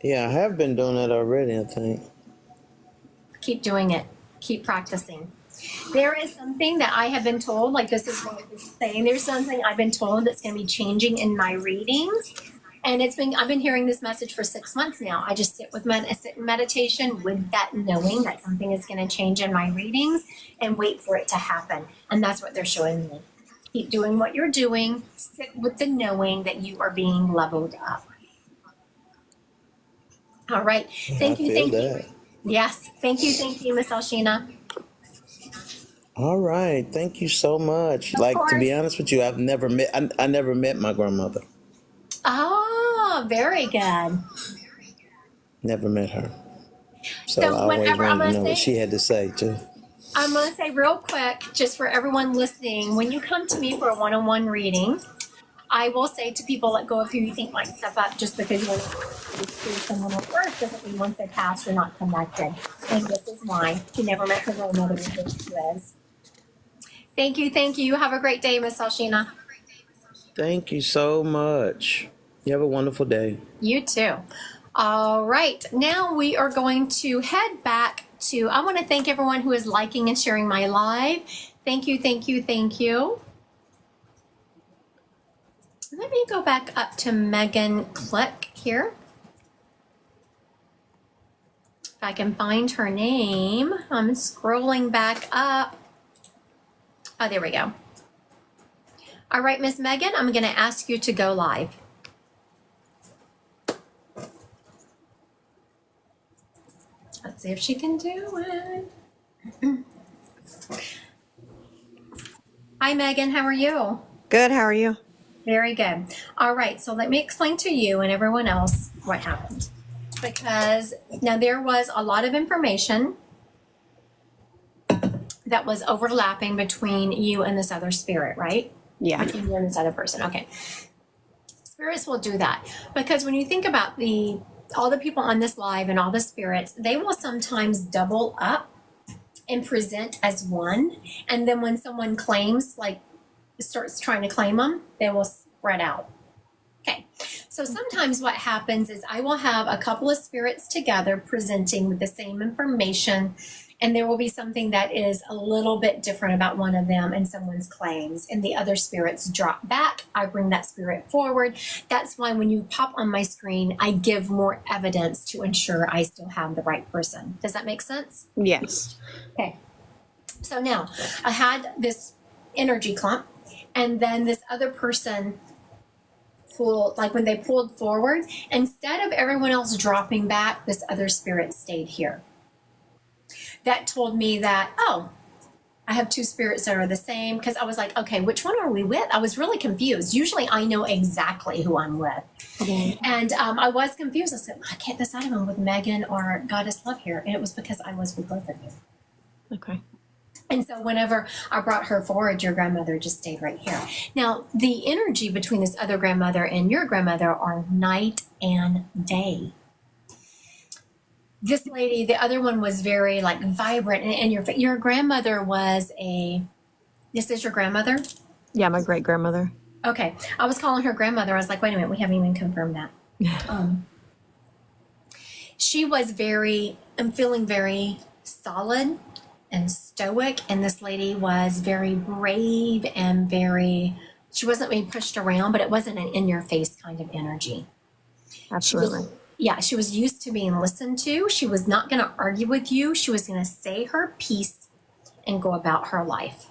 Yeah, I have been doing that already, I think. Keep doing it. Keep practicing. There is something that I have been told, like this is what I was saying, there's something I've been told that's going to be changing in my readings. And I've been hearing this message for 6 months now. I just sit in meditation with that knowing that something is going to change in my readings and wait for it to happen. And that's what they're showing me. Keep doing what you're doing. Sit with the knowing that you are being leveled up. All right. Thank I you. feel Thank you. that. Yes. Thank you, Miss Alshina. All right. Thank you so much. Like, to be course. honest with you, I never met my grandmother. Oh, very good. Never met her. So I So always whenever I'm wanted to gonna know what say she had to say too. I'm going to say real quick, just for everyone listening, when you come to me for a one-on-one reading, I will say to people, let go of who you think might step up. Just because you want to see someone on earth doesn't mean once they pass, you're not connected. And this is why. She never met her grandmother, but here she is. Thank you, thank you. Have a great day, Miss Alshina. Thank you so much. You have a wonderful day. You too. All right, now we are going to head back to, I want to thank everyone who is liking and sharing my live. Thank you, thank you, thank you. Let me go back up to Megan Click here. If I can find her name, I'm scrolling back up. Oh, there we go. All right, Miss Megan, I'm going to ask you to go live. Let's see if she can do it. Hi, Megan. How are you? Good, how are you? Very good. All right, so let me explain to you and everyone else what happened. Because now there was a lot of information that was overlapping between you and this other spirit, right? Yeah. Between you and this other person. Okay. Spirits will do that because when you think about all the people on this live and all the spirits, they will sometimes double up and present as one. And then when someone claims, like starts trying to claim them, they will spread out. Okay. So sometimes what happens is I will have a couple of spirits together presenting with the same information, and there will be something that is a little bit different about one of them and someone's claims, and the other spirits drop back. I bring that spirit forward. That's why when you pop on my screen, I give more evidence to ensure I still have the right person. Does that make sense? Yes. Okay. So now I had this energy clump, and then this other person pulled, like when they pulled forward, instead of everyone else dropping back, this other spirit stayed here. That told me that, oh, I have two spirits that are the same, because I was like, okay, which one are we with? I was really confused. Usually I know exactly who I'm with. And I was confused. I said, I can't decide if I'm with Megan or Goddess Love here. And it was because I was with both of you. Okay. And so whenever I brought her forward, your grandmother just stayed right here. Now, the energy between this other grandmother and your grandmother are night and day. This lady, the other one was very like vibrant, and your grandmother was this is your grandmother? Yeah, my great grandmother. Okay. I was calling her grandmother. I was like, wait a minute, we haven't even confirmed that. She was I'm feeling very solid and stoic, and this lady was very brave and she wasn't being pushed around, but it wasn't an in-your-face kind of energy. Absolutely. She was used to being listened to. She was not going to argue with you. She was going to say her piece and go about her life.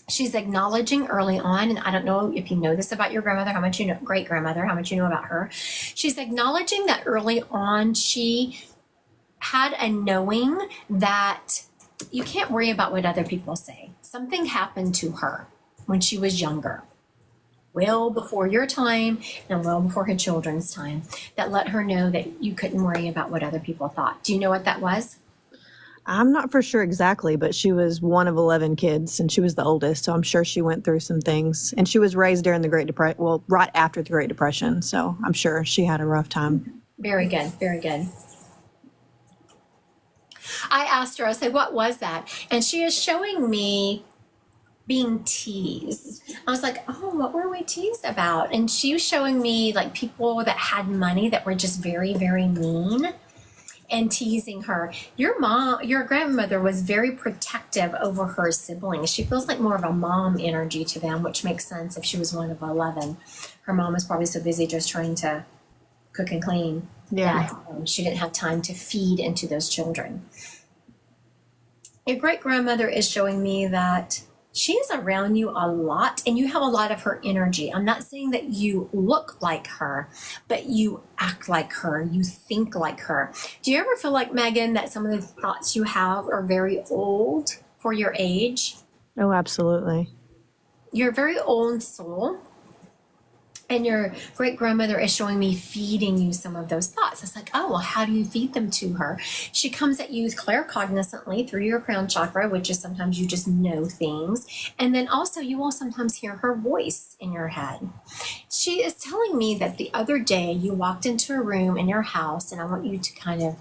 She's acknowledging early on, and I don't know if you know this about your grandmother, how much you know, great grandmother, how much you know about her. She's acknowledging that early on she had a knowing that you can't worry about what other people say. Something happened to her when she was younger, well before your time and well before her children's time, that let her know that you couldn't worry about what other people thought. Do you know what that was? I'm not for sure exactly, but she was one of 11 kids and she was the oldest. So I'm sure she went through some things, and she was raised during the Great Depression, well, right after the Great Depression. So I'm sure she had a rough time. Very good. Very good. I asked her, I said, what was that? And she is showing me being teased. I was like, oh, what were we teased about? And she was showing me like people that had money that were just very, very mean and teasing her. Your grandmother was very protective over her siblings. She feels like more of a mom energy to them, which makes sense if she was one of 11. Her mom was probably so busy just trying to cook and clean that she didn't have time to feed into those children. Your great grandmother is showing me that She is around you a lot and you have a lot of her energy. I'm not saying that you look like her, but you act like her, you think like her. Do you ever feel like, Megan, that some of the thoughts you have are very old for your age? Oh, absolutely. You're a very old soul. And your great grandmother is showing me feeding you some of those thoughts. It's like, oh, well, how do you feed them to her? She comes at you claircognizantly through your crown chakra, which is sometimes you just know things. And then also you will sometimes hear her voice in your head. She is telling me that the other day you walked into a room in your house, and I want you to kind of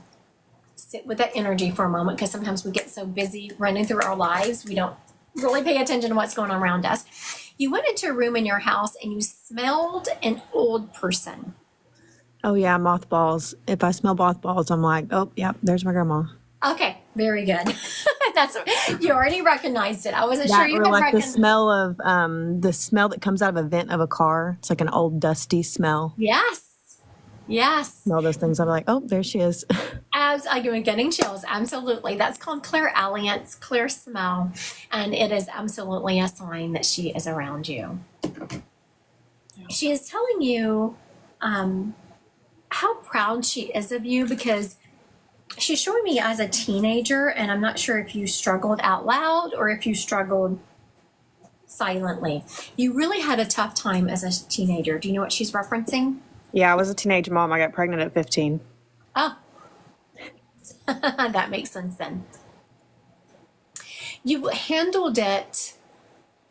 sit with that energy for a moment, because sometimes we get so busy running through our lives, we don't really pay attention to what's going on around us. You went into a room in your house and you smelled an old person. Oh yeah, mothballs. If I smell mothballs, I'm like, oh, yep, there's my grandma. Okay, very good. That's you already recognized it. I wasn't sure That you or had like the recognized. smell of the smell that comes out of a vent of a car. It's like an old dusty smell. Yes, yes. Smell those things. I'm like, oh, there she is. As I'm getting chills, absolutely. That's called clairalliance, clear smell, and it is absolutely a sign that she is around you. She is telling you how proud she is of you, because she's showing me as a teenager, and I'm not sure if you struggled out loud or if you struggled silently. You really had a tough time as a teenager. Do you know what she's referencing? Yeah, I was a teenage mom. I got pregnant at 15. Oh, that makes sense then. You handled it,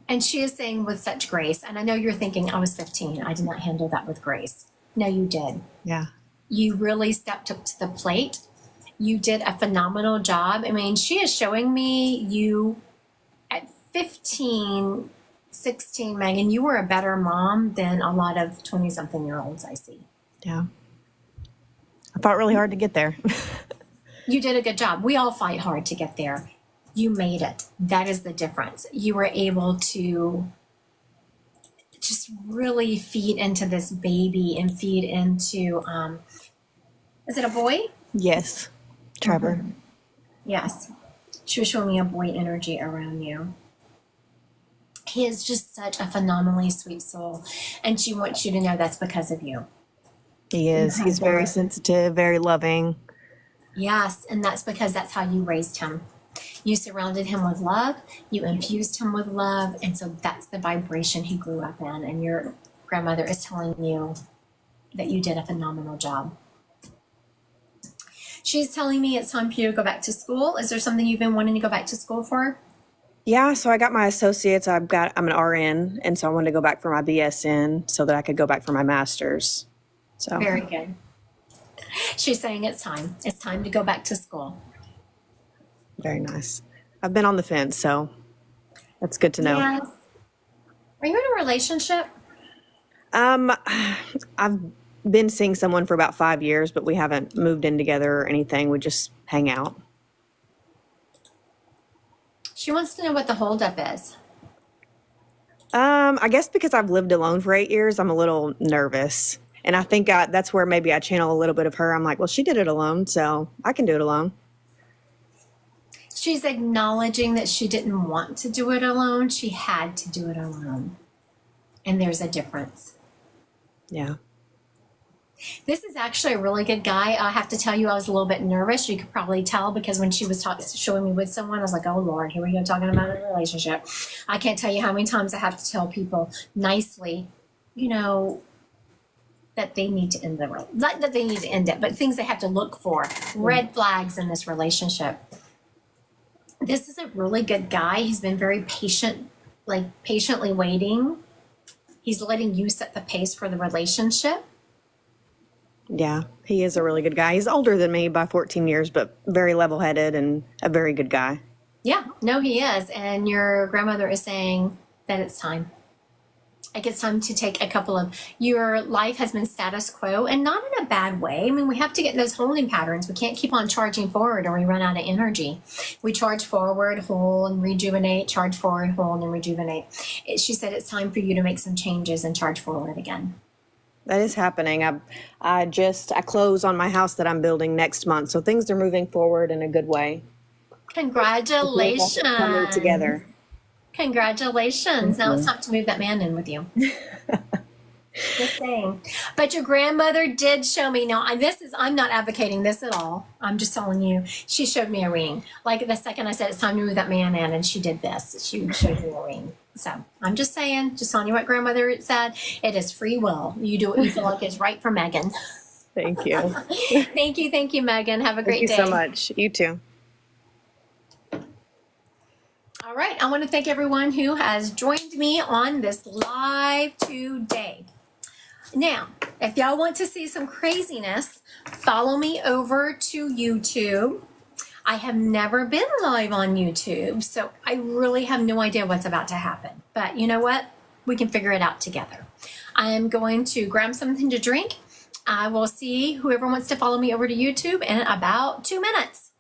and she is saying with such grace. And I know you're thinking, I was 15. I did not handle that with grace. No, you did. Yeah. You really stepped up to the plate. You did a phenomenal job. I mean, she is showing me you at 15, 16, Megan, you were a better mom than a lot of 20-something-year-olds I see. Yeah. I fought really hard to get there. You did a good job. We all fight hard to get there. You made it. That is the difference. You were able to just really feed into this baby and feed into, is it a boy? Yes. Trevor. Yes. She was showing me a boy energy around you. He is just such a phenomenally sweet soul. And she wants you to know that's because of you. He is. He's very sensitive, very loving. Yes, and that's because that's how you raised him. You surrounded him with love, you infused him with love, and so that's the vibration he grew up in. And your grandmother is telling you that you did a phenomenal job. She's telling me it's time for you to go back to school. Is there something you've been wanting to go back to school for? Yeah, so I got my associates. I'm an RN, and so I wanted to go back for my BSN so that I could go back for my master's. So Very good. She's saying it's time. It's time to go back to school. very nice. I've been on the fence, so that's good to know. Yes. Are you in a relationship? I've been seeing someone for about 5 years, but we haven't moved in together or anything. We just hang out. She wants to know what the holdup is. I guess because I've lived alone for 8 years, I'm a little nervous. And I think that's where maybe I channel a little bit of her. I'm like, well, she did it alone, so I can do it alone. She's acknowledging that she didn't want to do it alone. She had to do it alone. And there's a difference. Yeah. This is actually a really good guy. I have to tell you, I was a little bit nervous. You could probably tell because when she was showing me with someone, I was like, oh, Lord, here we go talking about a relationship. I can't tell you how many times I have to tell people nicely, that they need to end not that they need to end it, but things they have to look for. Red flags in this relationship. This is a really good guy. He's been very patient, patiently waiting. He's letting you set the pace for the relationship. Yeah, he is a really good guy. He's older than me by 14 years, but very level-headed and a very good guy. Yeah, no, he is. And your grandmother is saying that it's time. Like it's time to take your life has been status quo, and not in a bad way. I mean, we have to get those holding patterns. We can't keep on charging forward or we run out of energy. We charge forward, hold, and rejuvenate, charge forward, hold, and rejuvenate. She said it's time for you to make some changes and charge forward again. That is happening. I close on my house that I'm building next month, so things are moving forward in a good way. Congratulations. Coming together. Congratulations. Now it's time to move that man in with you. Just saying. But your grandmother did show me. Now, I'm not advocating this at all. I'm just telling you, she showed me a ring. Like the second I said it's time to move that man in, and she did this. She showed me a ring. So I'm just saying, just telling you what grandmother said. It is free will. You do what you feel like is right for Megan. Thank you. Thank you, Megan. Have a great Thank you day. so much. You too. All right. I want to thank everyone who has joined me on this live today. Now, if y'all want to see some craziness, follow me over to YouTube. I have never been live on YouTube, so I really have no idea what's about to happen. But you know what? We can figure it out together. I am going to grab something to drink. I will see whoever wants to follow me over to YouTube in about 2 minutes.